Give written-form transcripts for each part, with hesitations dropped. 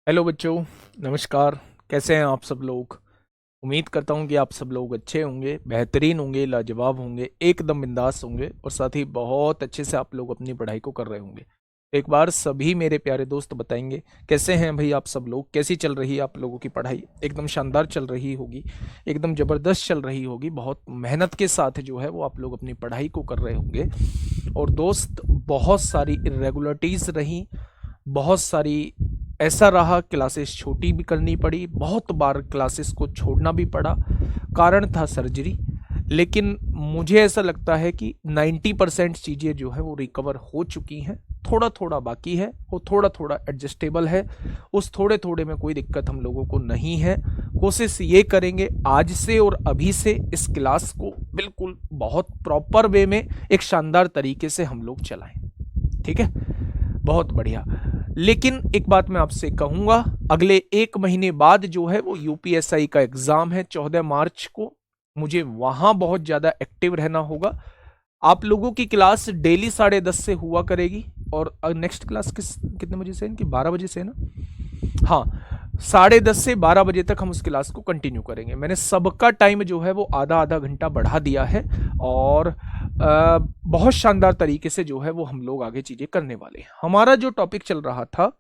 Hello बच्चों, नमस्कार। कैसे हैं आप सब लोग? उम्मीद करता हूं कि आप सब लोग अच्छे होंगे, बेहतरीन होंगे, लाजवाब होंगे, एकदम बिंदास होंगे और साथ ही बहुत अच्छे से आप लोग अपनी पढ़ाई को कर रहे होंगे। तो एक बार सभी मेरे प्यारे दोस्त बताएंगे कैसे हैं भाई आप सब लोग, कैसी चल रही है आप लोगों की पढ़ाई? एकदम शानदार चल रही होगी, एकदम ज़बरदस्त चल रही होगी, बहुत मेहनत के साथ जो है वो आप लोग अपनी पढ़ाई को कर रहे होंगे। और दोस्त, बहुत सारी इरेगुलरिटीज़ रही, बहुत सारी ऐसा रहा, क्लासेस छोटी भी करनी पड़ी, बहुत बार क्लासेस को छोड़ना भी पड़ा, कारण था सर्जरी। लेकिन मुझे ऐसा लगता है कि 90% चीज़ें जो है वो रिकवर हो चुकी हैं, थोड़ा थोड़ा बाकी है, वो थोड़ा थोड़ा एडजस्टेबल है, उस थोड़े थोड़े में कोई दिक्कत हम लोगों को नहीं है। कोशिश ये करेंगे आज से और अभी से इस क्लास को बिल्कुल बहुत प्रॉपर वे में एक शानदार तरीके से हम लोग चलाएं। ठीक है, बहुत बढ़िया। लेकिन एक बात मैं आपसे कहूंगा, अगले एक महीने बाद जो है वो यूपीएसआई का एग्जाम है 14 मार्च को। मुझे वहां बहुत ज्यादा एक्टिव रहना होगा। आप लोगों की क्लास डेली 10:30 से हुआ करेगी। और नेक्स्ट क्लास कितने बजे से है इनकी? 12 बजे से है ना? हाँ, 10:30 से 12 बजे तक हम उस क्लास को कंटिन्यू करेंगे। मैंने सबका टाइम जो है वो आधा आधा घंटा बढ़ा दिया है और बहुत शानदार तरीके से जो है वो हम लोग आगे चीजें करने वाले हैं। हमारा जो टॉपिक चल रहा था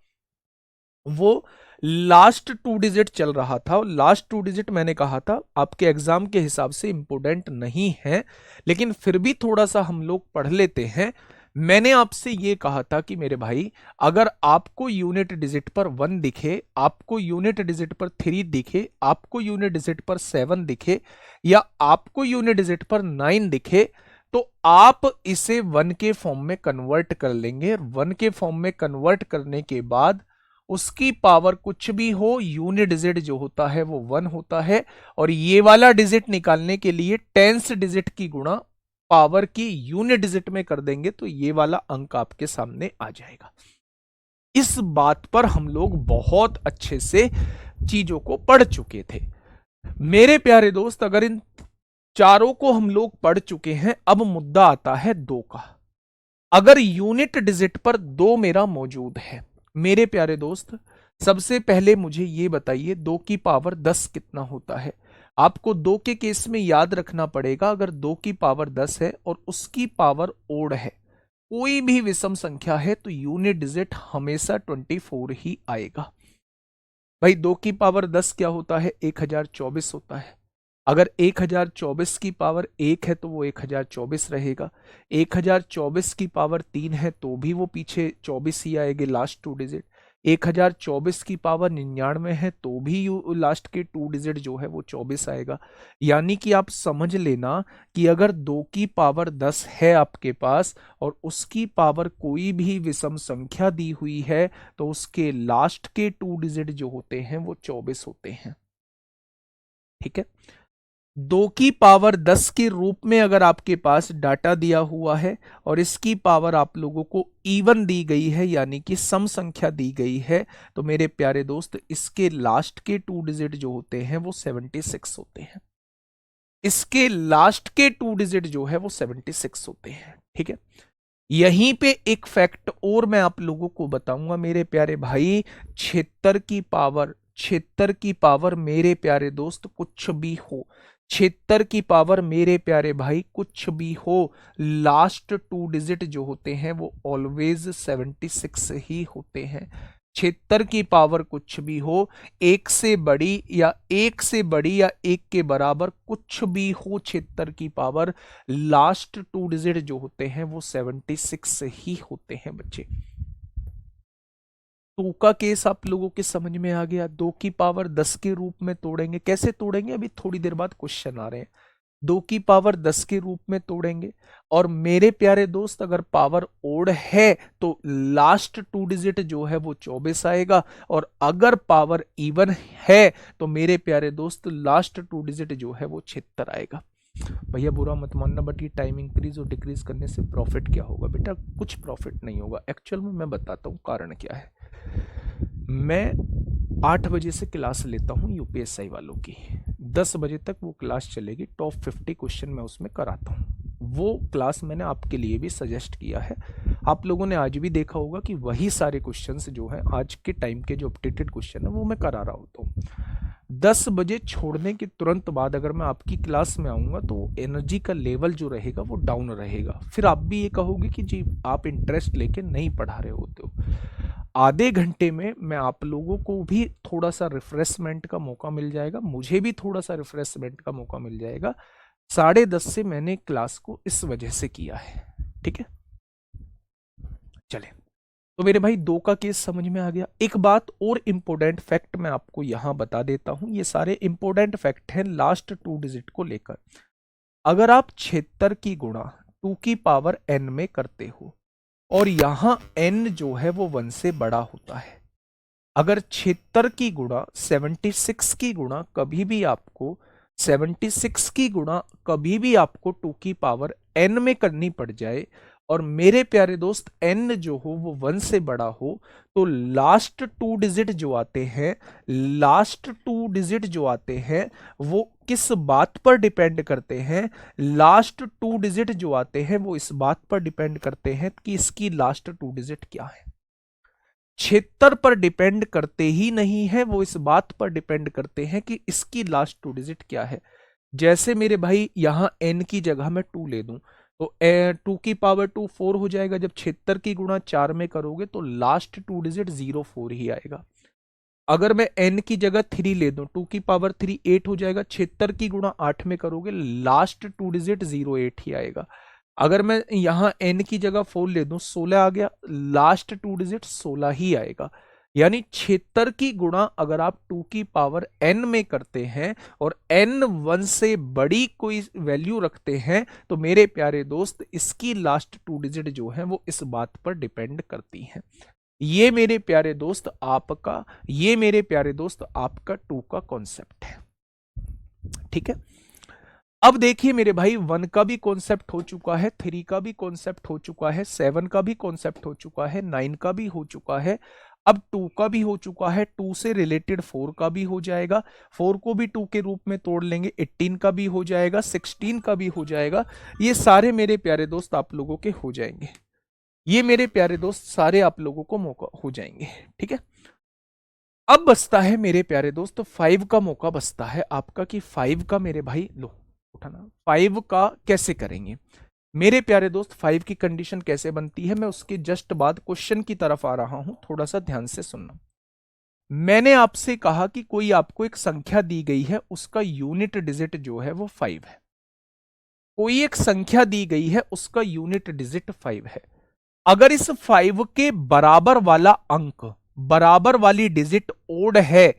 वो लास्ट 2 डिजिट चल रहा था। लास्ट 2 डिजिट मैंने कहा था आपके एग्जाम के हिसाब से इंपोर्टेंट नहीं है, लेकिन फिर भी थोड़ा सा हम लोग पढ़ लेते हैं। मैंने आपसे ये कहा था कि मेरे भाई, अगर आपको यूनिट डिजिट पर 1 दिखे, आपको यूनिट डिजिट पर 3 दिखे, आपको यूनिट डिजिट पर 7 दिखे या आपको यूनिट डिजिट पर 9 दिखे, तो आप इसे 1 के फॉर्म में कन्वर्ट कर लेंगे। 1 के फॉर्म में कन्वर्ट करने के बाद उसकी पावर कुछ भी हो, यूनिट डिजिट जो होता है वो 1 होता है। और ये वाला डिजिट निकालने के लिए टेंस डिजिट की गुणा पावर की यूनिट डिजिट में कर देंगे तो ये वाला अंक आपके सामने आ जाएगा। इस बात पर हम लोग बहुत अच्छे से चीजों को पढ़ चुके थे मेरे प्यारे दोस्त। अगर इन चारों को हम लोग पढ़ चुके हैं, अब मुद्दा आता है 2 का। अगर यूनिट डिजिट पर 2 मेरा मौजूद है, मेरे प्यारे दोस्त, सबसे पहले मुझे यह बताइए 2 की पावर 10 कितना होता है? आपको 2 के केस में याद रखना पड़ेगा, अगर 2 की पावर 10 है और उसकी पावर ओड है, कोई भी विषम संख्या है, तो यूनिट डिजिट हमेशा 24 ही आएगा। भाई 2 की पावर 10 क्या होता है? 1024 होता है। अगर 1024 की पावर 1 है तो वो 1024 रहेगा। 1024 की पावर 3 है तो भी वो पीछे 24 ही आएंगे, लास्ट 2 डिजिट। 1024 की पावर 99 है तो भी लास्ट के 2 डिजिट जो है वो 24 आएगा। यानी कि आप समझ लेना कि अगर 2 की पावर 10 है आपके पास और उसकी पावर कोई भी विषम संख्या दी हुई है, तो उसके लास्ट के 2 डिजिट जो होते हैं वो 24 होते हैं। ठीक है, 2 की पावर 10 के रूप में अगर आपके पास डाटा दिया हुआ है और इसकी पावर आप लोगों को इवन दी गई है, यानी कि सम संख्या दी गई है, तो मेरे प्यारे दोस्त इसके लास्ट के 2 डिजिट जो होते हैं वो 76 होते हैं। इसके लास्ट के 2 डिजिट जो है वो 76 होते हैं। ठीक है, यहीं पे एक फैक्ट और मैं आप लोगों को बताऊंगा मेरे प्यारे भाई। 76 की पावर मेरे प्यारे दोस्त कुछ भी हो, 76 की पावर मेरे प्यारे भाई कुछ भी हो, लास्ट 2 डिजिट जो होते हैं वो ऑलवेज 76 ही होते हैं। 76 की पावर कुछ भी हो, एक से बड़ी या एक के बराबर कुछ भी हो, 76 की पावर लास्ट 2 डिजिट जो होते हैं वो 76 ही होते हैं बच्चे। 2 का केस आप लोगों के समझ में आ गया। 2 की पावर 10 के रूप में तोड़ेंगे, कैसे तोड़ेंगे अभी थोड़ी देर बाद क्वेश्चन आ रहे हैं। 2 की पावर 10 के रूप में तोड़ेंगे। और मेरे प्यारे दोस्त, अगर पावर ओड है तो लास्ट 2 डिजिट जो है वो 24 आएगा, और अगर पावर इवन है तो मेरे प्यारे दोस्त लास्ट 2 डिजिट जो है वो 76 आएगा। भैया बुरा मत मानना, बट ये टाइम इंक्रीज और डिक्रीज करने से प्रॉफिट क्या होगा? बेटा कुछ प्रॉफिट नहीं होगा। एक्चुअल में मैं बताता हूँ कारण क्या है। मैं 8 बजे से क्लास लेता हूँ यूपीएसआई वालों की, 10 बजे तक वो क्लास चलेगी। टॉप 50 क्वेश्चन मैं उसमें कराता हूँ। वो क्लास मैंने आपके लिए भी सजेस्ट किया है। आप लोगों ने आज भी देखा होगा कि वही सारे क्वेश्चंस जो हैं आज के टाइम के जो अपडेटेड क्वेश्चन है वो मैं करा रहा होता हूँ। 10 बजे छोड़ने के तुरंत बाद अगर मैं आपकी क्लास में आऊँगा तो एनर्जी का लेवल जो रहेगा वो डाउन रहेगा। फिर आप भी ये कहोगे कि जी आप इंटरेस्ट लेके नहीं पढ़ा रहे होते हो। आधे घंटे में मैं आप लोगों को भी थोड़ा सा रिफ्रेशमेंट का मौका मिल जाएगा, मुझे भी थोड़ा सा रिफ्रेशमेंट का मौका मिल जाएगा। 10:30 से मैंने क्लास को इस वजह से किया है, ठीक है। चले, तो मेरे भाई 2 का केस समझ में आ गया। एक बात और इंपॉर्टेंट फैक्ट मैं आपको यहां बता देता हूं, ये सारे इंपॉर्टेंट फैक्ट हैं लास्ट 2 डिजिट को लेकर। अगर आप 76 की गुणा 2 की पावर n में करते हो और यहां n जो है वो 1 से बड़ा होता है, अगर 76 की गुणा 76 की गुणा कभी भी आपको 76 की गुणा कभी भी आपको 2 की पावर n में करनी पड़ जाए और मेरे प्यारे दोस्त n जो हो वो 1 से बड़ा हो, तो लास्ट 2 डिजिट जो आते हैं, लास्ट 2 डिजिट जो आते हैं वो किस बात पर डिपेंड करते हैं? लास्ट 2 डिजिट जो आते हैं वो इस बात पर डिपेंड करते हैं कि इसकी लास्ट 2 डिजिट क्या है। 76 पर डिपेंड करते ही नहीं है, वो इस बात पर डिपेंड करते हैं कि इसकी लास्ट 2 डिजिट क्या है। जैसे मेरे भाई यहां n की जगह मैं 2 ले दूं तो 2 की पावर 2 4 हो जाएगा। जब 76 की गुणा 4 में करोगे तो लास्ट 2 डिजिट 04 ही आएगा। अगर मैं n की जगह 3 ले दूं, 2 की पावर 3 8 हो जाएगा। 76 की गुणा 8 में करोगे लास्ट 2 डिजिट 08 ही आएगा। अगर मैं यहां n की जगह 4 ले दूं, 16 आ गया, लास्ट 2 डिजिट 16 ही आएगा। यानी 76 की गुणा अगर आप 2 की पावर n में करते हैं और n 1 से बड़ी कोई वैल्यू रखते हैं तो मेरे प्यारे दोस्त इसकी लास्ट 2 डिजिट जो है वो इस बात पर डिपेंड करती हैं। ये मेरे प्यारे दोस्त आपका, ये मेरे प्यारे दोस्त आपका 2 का कॉन्सेप्ट है, ठीक है। अब देखिए मेरे भाई 1 का भी कॉन्सेप्ट हो चुका है, 3 का भी कॉन्सेप्ट हो चुका है, 7 का भी कॉन्सेप्ट हो चुका है, 9 का भी हो चुका है, अब 2 का भी हो चुका है। 2 से रिलेटेड 4 का भी हो जाएगा, 4 को भी 2 के रूप में तोड़ लेंगे, 18 का भी हो जाएगा, 16 का भी हो जाएगा। ये सारे मेरे प्यारे दोस्त आप लोगों के हो जाएंगे, ये मेरे प्यारे दोस्त सारे आप लोगों को मौका हो जाएंगे, ठीक है। अब बचता है मेरे प्यारे दोस्त 5 का मौका बचता है आपका कि 5 का मेरे भाई लो उठाना, 5 का कैसे करेंगे मेरे प्यारे दोस्त। 5 की कंडीशन कैसे बनती है मैं उसके जस्ट बाद क्वेश्चन की तरफ आ रहा हूं, थोड़ा सा ध्यान से सुनना। मैंने आपसे कहा कि कोई आपको एक संख्या दी गई है, उसका यूनिट डिजिट जो है वो 5 है। कोई एक संख्या दी गई है, उसका यूनिट डिजिट 5 है। अगर इस 5 के बराबर वाला अंक, बराबर वाली डिजिट ओड है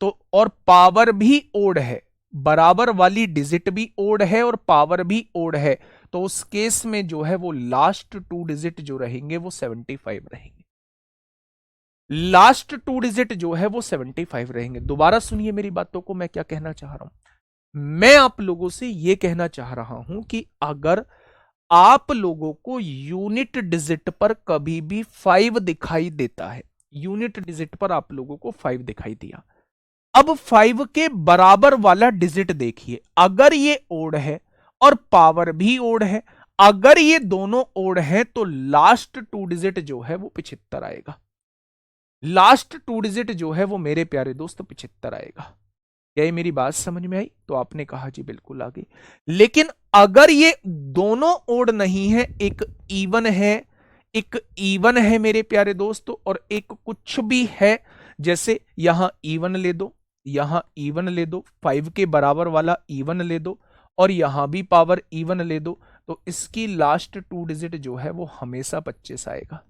तो, और पावर भी ओड है, बराबर वाली डिजिट भी ओड है और पावर भी ओड है, तो उस केस में जो है वो लास्ट 2 डिजिट जो रहेंगे वो 75 रहेंगे। लास्ट 2 डिजिट जो है वो 75 रहेंगे। दोबारा सुनिए मेरी बातों को, मैं क्या कहना चाह रहा हूं। मैं आप लोगों से यह कहना चाह रहा हूं कि अगर आप लोगों को यूनिट डिजिट पर कभी भी 5 दिखाई देता है, यूनिट डिजिट पर आप लोगों को 5 दिखाई दिया, अब 5 के बराबर वाला डिजिट देखिए, अगर ये ओड है और पावर भी ओड है, अगर ये दोनों ओड है तो लास्ट 2 डिजिट जो है वो 75 आएगा। लास्ट 2 डिजिट जो है वो मेरे प्यारे दोस्त 75 आएगा। क्या ये मेरी बात समझ में आई? तो आपने कहा जी बिल्कुल आ गई। लेकिन अगर ये दोनों ओड नहीं है, एक इवन है, एक इवन है मेरे प्यारे दोस्तों और एक कुछ भी है, जैसे यहां इवन ले दो, यहां इवन ले दो, 5 के बराबर वाला इवन ले दो और यहां भी पावर इवन ले दो, तो इसकी लास्ट 2 डिजिट जो है वो हमेशा 25 आएगा।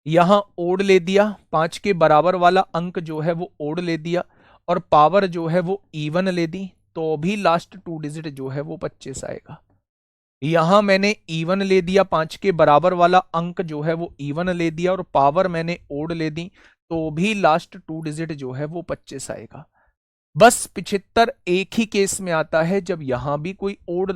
यहां ओड ले दिया, 5 के बराबर वाला अंक जो है वो ओड ले दिया और पावर जो है वो इवन ले दी, तो भी लास्ट 2 डिजिट जो है वो 25 आएगा। यहां मैंने इवन ले दिया, 5 के बराबर वाला अंक जो है वो इवन ले दिया और पावर मैंने ओड ले दी, तो भी लास्ट 2 डिजिट जो है वो 25 आएगा। बस 75 एक ही केस में आता है जब यहां भी कोई ओड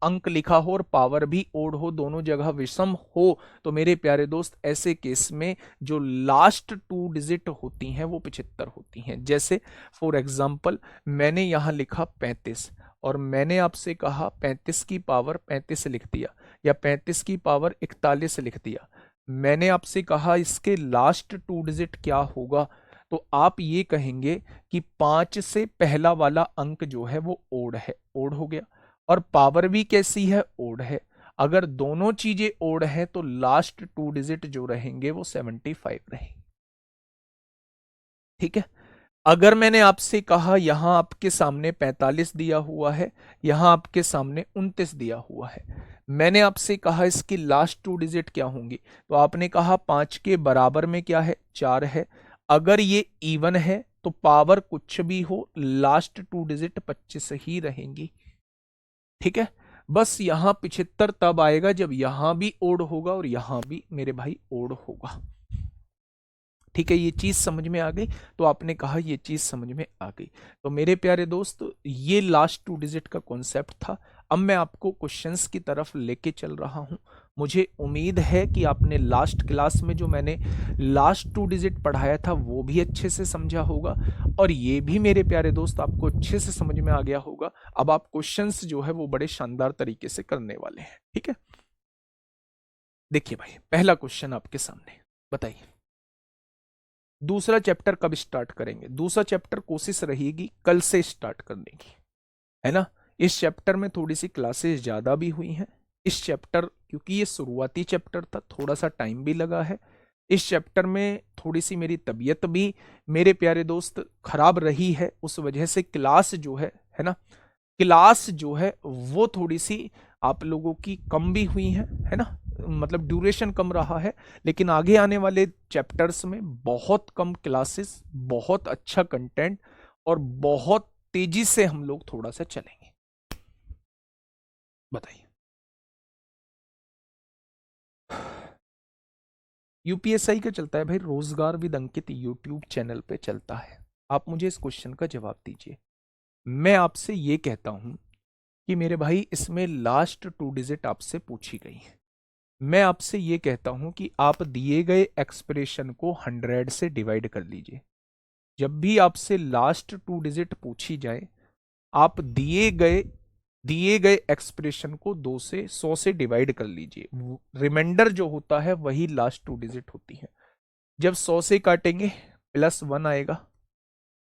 अंक लिखा हो और पावर भी ओड हो, दोनों जगह विषम हो, तो मेरे प्यारे दोस्त ऐसे केस में जो लास्ट 2 डिजिट होती हैं वो 75 होती हैं। जैसे फॉर एग्जांपल मैंने यहां लिखा 35 और मैंने आपसे कहा 35 की पावर 35 लिख दिया या 35 की पावर 41 लिख दिया। मैंने आपसे कहा इसके लास्ट 2 डिजिट क्या होगा, तो आप ये कहेंगे कि 5 से पहला वाला अंक जो है वो ओड है, ओड हो गया, और पावर भी कैसी है, ओड है। अगर दोनों चीजें ओड है तो लास्ट 2 डिजिट जो रहेंगे वो 75 रहेंगे। ठीक है। अगर मैंने आपसे कहा यहां आपके सामने 45 दिया हुआ है, यहां आपके सामने 29 दिया हुआ है, मैंने आपसे कहा इसकी लास्ट 2 डिजिट क्या होंगी, तो आपने कहा 5 के बराबर में क्या है, 4 है। अगर ये इवन है तो पावर कुछ भी हो लास्ट 2 डिजिट 25 ही रहेंगी। ठीक है। बस यहां 75 तब आएगा जब यहां भी ओड होगा और यहां भी मेरे भाई ओड होगा। ठीक है, ये चीज समझ में आ गई, तो आपने कहा ये चीज समझ में आ गई। तो मेरे प्यारे दोस्त, ये लास्ट 2 डिजिट का कॉन्सेप्ट था। अब मैं आपको क्वेश्चंस की तरफ लेके चल रहा हूं। मुझे उम्मीद है कि आपने लास्ट क्लास में जो मैंने लास्ट 2 डिजिट पढ़ाया था वो भी अच्छे से समझा होगा, और ये भी मेरे प्यारे दोस्त आपको अच्छे से समझ में आ गया होगा। अब आप क्वेश्चंस जो है वो बड़े शानदार तरीके से करने वाले हैं। ठीक है, देखिए भाई, पहला क्वेश्चन आपके सामने, बताइए दूसरा चैप्टर कब स्टार्ट करेंगे। दूसरा चैप्टर कोशिश रहेगी कल से स्टार्ट करने की, है ना। इस चैप्टर में थोड़ी सी क्लासेस ज्यादा भी हुई हैं। इस चैप्टर, क्योंकि ये शुरुआती चैप्टर था, थोड़ा सा टाइम भी लगा है। इस चैप्टर में थोड़ी सी मेरी तबीयत भी मेरे प्यारे दोस्त खराब रही है, उस वजह से क्लास जो है ना, क्लास जो है वो थोड़ी सी आप लोगों की कम भी हुई है ना, मतलब ड्यूरेशन कम रहा है। लेकिन आगे आने वाले चैप्टर्स में बहुत कम क्लासेस, बहुत अच्छा कंटेंट, और बहुत तेजी से हम लोग थोड़ा सा चलेंगे। बताइए, यूपीएसआई का चलता है भाई, रोजगार विद अंकित यूट्यूब चैनल पे चलता है। आप मुझे इस क्वेश्चन का जवाब दीजिए। मैं आपसे ये कहता हूं कि मेरे भाई इसमें लास्ट 2 डिजिट आपसे पूछी गई है। मैं आपसे ये कहता हूं कि आप दिए गए एक्सप्रेशन को 100 से डिवाइड कर लीजिए। जब भी आपसे लास्ट 2 डिजिट पूछी जाए, आप दिए गए एक्सप्रेशन को 100 से डिवाइड कर लीजिए। रिमाइंडर जो होता है वही लास्ट 2 डिजिट होती है। जब 100 से काटेंगे +1 आएगा,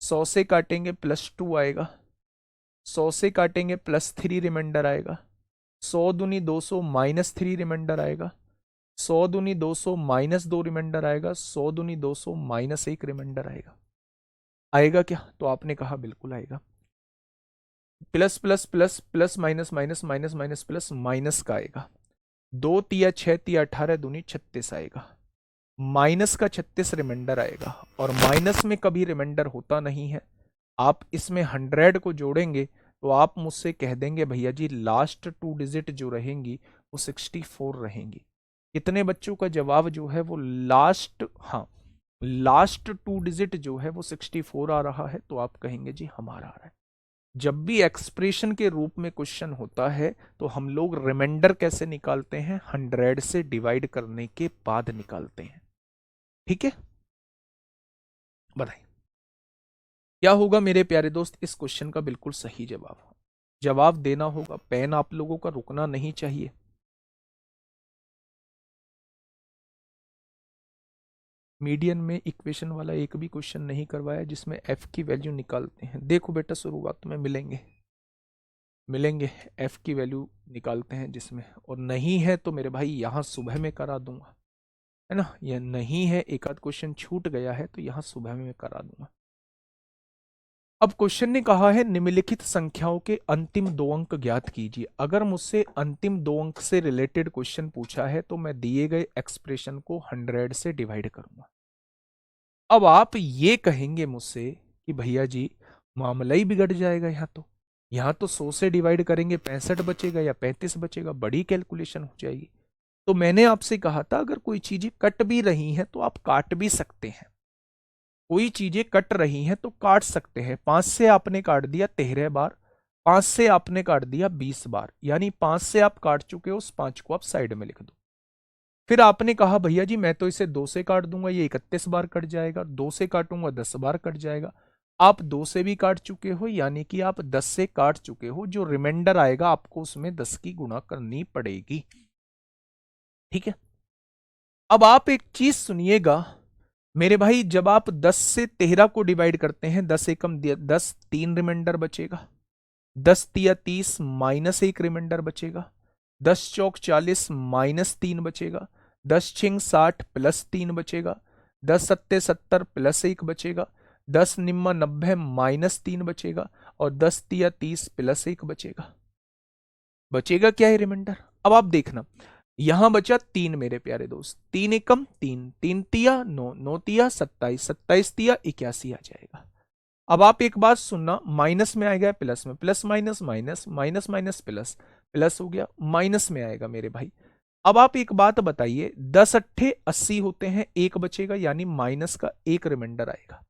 100 से काटेंगे +2 आएगा, 100 से काटेंगे +3 रिमाइंडर आएगा, 100 दूनी 200 -3 रिमाइंडर आएगा, 100 दूनी 200 -2 रिमाइंडर आएगा, 100 दूनी 200 -1 रिमाइंडर आएगा। आएगा क्या, तो आपने कहा बिल्कुल आएगा। Plus plus plus plus minus minus minus minus plus minus का आएगा। 2 तिया 6 तिया 18 दूनी 36 आएगा। माइनस का 36 रिमाइंडर आएगा, और माइनस में कभी रिमाइंडर होता नहीं है। आप इसमें 100 को जोड़ेंगे तो आप मुझसे कह देंगे भैया जी लास्ट 2 डिजिट जो रहेंगी वो 64 रहेंगी। कितने बच्चों का जवाब जो है वो लास्ट, हाँ, लास्ट 2 डिजिट जो है वो 64 आ रहा है, तो आप कहेंगे जी हमारा आ रहा है। जब भी एक्सप्रेशन के रूप में क्वेश्चन होता है तो हम लोग रिमाइंडर कैसे निकालते हैं, 100 से डिवाइड करने के बाद निकालते हैं। ठीक है, बताइए क्या होगा मेरे प्यारे दोस्त इस क्वेश्चन का बिल्कुल सही जवाब। जवाब देना होगा, पेन आप लोगों का रुकना नहीं चाहिए। मीडियन में इक्वेशन वाला एक भी क्वेश्चन नहीं करवाया जिसमें एफ की वैल्यू निकालते हैं। देखो बेटा, शुरुआत में मिलेंगे एफ की वैल्यू निकालते हैं जिसमें, और नहीं है तो मेरे भाई यहां सुबह में करा दूंगा, है ना। यह नहीं है, एक आध क्वेश्चन छूट गया है तो यहां सुबह में मैं करा दूंगा। अब क्वेश्चन ने कहा है निम्नलिखित संख्याओं के अंतिम 2 अंक ज्ञात कीजिए। अगर मुझसे अंतिम 2 अंक से रिलेटेड क्वेश्चन पूछा है तो मैं दिए गए एक्सप्रेशन को 100 से डिवाइड करूंगा। अब आप ये कहेंगे मुझसे कि भैया जी मामला ही बिगड़ जाएगा, यहाँ तो 100 से डिवाइड करेंगे 65 बचेगा या 35 बचेगा, बड़ी कैलकुलेशन हो जाएगी। तो मैंने आपसे कहा था अगर कोई चीजें कट भी रही हैं तो आप काट भी सकते हैं। कोई चीजें कट रही हैं तो काट सकते हैं। 5 से आपने काट दिया 13 बार, 5 से आपने काट दिया 20 बार, यानी 5 से आप काट चुके हो, उस 5 को आप साइड में लिख दो। फिर आपने कहा भैया जी मैं तो इसे 2 से काट दूंगा, ये 31 बार कट जाएगा, 2 से काटूंगा 10 बार कट जाएगा। आप 2 से भी काट चुके हो, यानी कि आप 10 से काट चुके हो। जो रिमाइंडर आएगा आपको उसमें 10 की गुणा करनी पड़ेगी। ठीक है, अब आप एक चीज सुनिएगा मेरे भाई, जब आप 10 से 13 को डिवाइड करते हैं, 10 एकम 10, 3 रिमाइंडर बचेगा। 10 तिया 30 माइनस 1 रिमाइंडर बचेगा। 10 चौक 40 माइनस 3 बचेगा। 10 छिंग 60 प्लस 3 बचेगा। 10 सत्ते 70 प्लस 1 बचेगा। 10 निम्मा 90 माइनस 3 बचेगा। और 10 तिया 30 प्लस 1 बचेगा। बचेगा क्या है रिमाइंडर? अब आप देखना, यहां बचा 3 मेरे प्यारे दोस्त। 3 एकम 3, 3 तिया 9, 9 तिया 27, 27 तिया 81 आ जाएगा। अब आप एक बात सुनना, माइनस में आएगा प्लस में, plus minus minus, minus minus plus, plus हो गया, माइनस में आएगा मेरे भाई। अब आप एक बात बताइए, 10 अट्ठे 80 होते हैं, एक बचेगा, यानी माइनस का एक रिमाइंडर आएगा।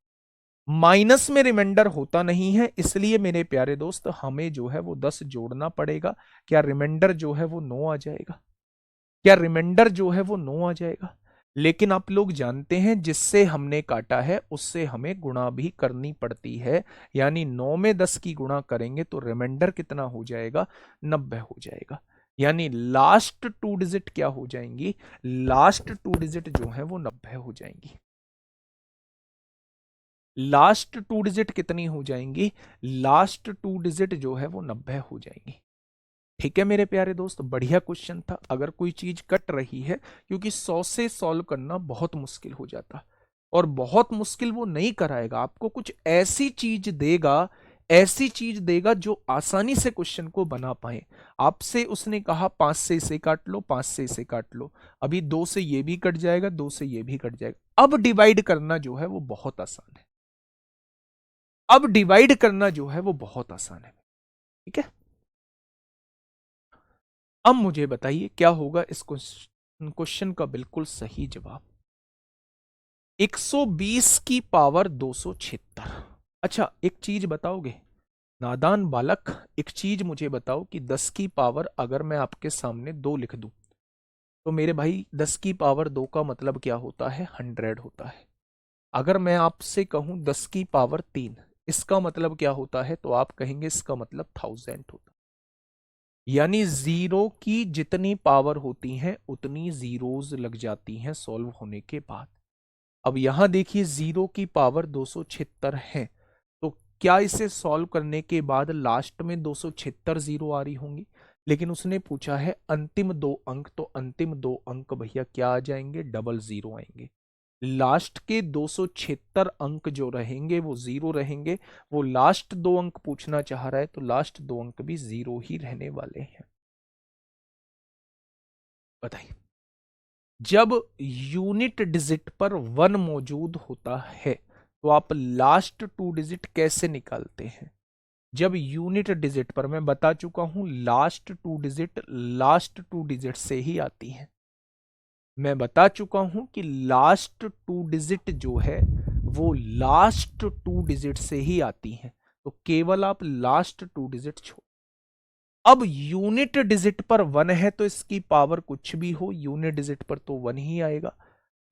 माइनस में रिमाइंडर होता नहीं है, इसलिए मेरे प्यारे दोस्त हमें जो है वो 10 जोड़ना पड़ेगा। क्या रिमाइंडर जो है वो 9 आ जाएगा? क्या रिमाइंडर जो है वो 9 आ जाएगा? लेकिन आप लोग जानते हैं जिससे हमने काटा है उससे हमें गुणा भी करनी पड़ती है, यानी 9 में 10 की गुणा करेंगे तो रिमाइंडर कितना हो जाएगा? 90 हो जाएगा। यानी लास्ट 2 डिजिट क्या हो जाएंगी? लास्ट 2 डिजिट जो है वो 90 हो जाएंगी। लास्ट 2 डिजिट कितनी हो जाएंगी? लास्ट 2 डिजिट जो है वो 90 हो जाएंगी। ठीक है मेरे प्यारे दोस्त, बढ़िया क्वेश्चन था। अगर कोई चीज कट रही है, क्योंकि 100 से सॉल्व करना बहुत मुश्किल हो जाता, और बहुत मुश्किल वो नहीं कराएगा, आपको कुछ ऐसी चीज देगा, ऐसी चीज देगा जो आसानी से क्वेश्चन को बना पाए। आपसे उसने कहा 5 से इसे काट लो, 5 से इसे काट लो, अभी 2 से ये भी कट जाएगा, 2 से ये भी कट जाएगा। अब डिवाइड करना जो है वो बहुत आसान है। अब डिवाइड करना जो है वो बहुत आसान है। ठीक है, अब मुझे बताइए क्या होगा इस क्वेश्चन का बिल्कुल सही जवाब। 120 की पावर 276। अच्छा एक चीज बताओगे नादान बालक, एक चीज मुझे बताओ कि 10 की पावर अगर मैं आपके सामने 2 लिख दूं, तो मेरे भाई 10 की पावर 2 का मतलब क्या होता है? 100 होता है। अगर मैं आपसे कहूं 10 की पावर 3, इसका मतलब क्या होता है? तो आप कहेंगे इसका मतलब 1000 होता है। यानी जीरो की जितनी पावर होती हैं उतनी जीरोज लग जाती हैं सॉल्व होने के बाद। अब यहां देखिए जीरो की पावर 276 है, तो क्या इसे सॉल्व करने के बाद लास्ट में 276 जीरो आ रही होंगी? लेकिन उसने पूछा है अंतिम 2 अंक, तो अंतिम 2 अंक भैया क्या आ जाएंगे? डबल जीरो आएंगे। लास्ट के 276 अंक जो रहेंगे वो जीरो रहेंगे। वो लास्ट 2 अंक पूछना चाह रहा है, तो लास्ट 2 अंक भी जीरो ही रहने वाले हैं। बताइए, जब यूनिट डिजिट पर 1 मौजूद होता है तो आप लास्ट 2 डिजिट कैसे निकालते हैं? जब यूनिट डिजिट पर, मैं बता चुका हूं, लास्ट 2 डिजिट लास्ट 2 डिजिट से ही आती हैं। मैं बता चुका हूं कि लास्ट 2 डिजिट जो है वो लास्ट 2 डिजिट से ही आती हैं, तो केवल आप लास्ट 2 डिजिट छोड़। अब यूनिट डिजिट पर 1 है तो इसकी पावर कुछ भी हो, यूनिट डिजिट पर तो 1 ही आएगा।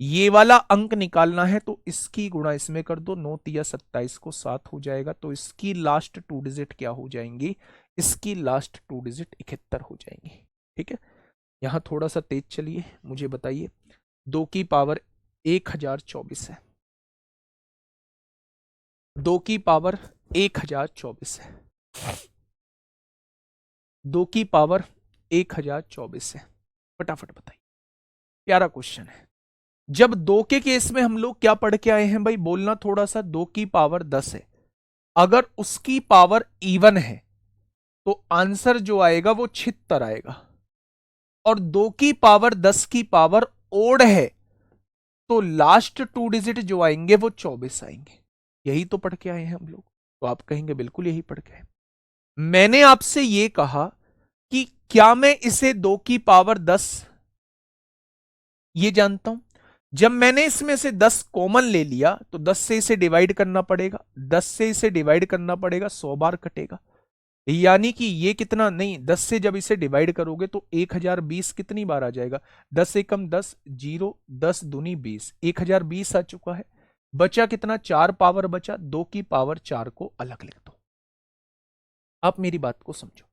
ये वाला अंक निकालना है तो इसकी गुणा इसमें कर दो, 9 तिया 27 को 7 हो जाएगा, तो इसकी लास्ट 2 डिजिट क्या हो जाएंगी? इसकी लास्ट 2 डिजिट 71 हो जाएंगी। ठीक है, यहां थोड़ा सा तेज चलिए, मुझे बताइए 2 की पावर 1024 है। 2 की पावर 1024 है। 2 की पावर 1024 है। फटाफट बताइए, प्यारा क्वेश्चन है। जब 2 के केस में हम लोग क्या पढ़ के आए हैं भाई? बोलना थोड़ा सा। 2 की पावर 10 है, अगर उसकी पावर इवन है तो आंसर जो आएगा वो 76 आएगा। और 2 की पावर 10 की पावर ओड है तो लास्ट 2 डिजिट जो आएंगे वो 24 आएंगे। यही तो पढ़ के आए हैं हम लोग। तो आप कहेंगे बिल्कुल यही पढ़ के आए। मैंने आपसे ये कहा कि क्या मैं इसे 2 की पावर 10 ये जानता हूं। जब मैंने इसमें से 10 कॉमन ले लिया तो 10 से इसे डिवाइड करना पड़ेगा, 10 से इसे डिवाइड करना पड़ेगा, 100 बार कटेगा। यानी कि ये कितना, नहीं 10 से जब इसे डिवाइड करोगे तो 1020 कितनी बार आ जाएगा? 10 एकम 10, जीरो, 10 दूनी 20, 1020 आ चुका है। बचा कितना, 4 पावर बचा, 2 की पावर 4 को अलग लिख दो। आप मेरी बात को समझो।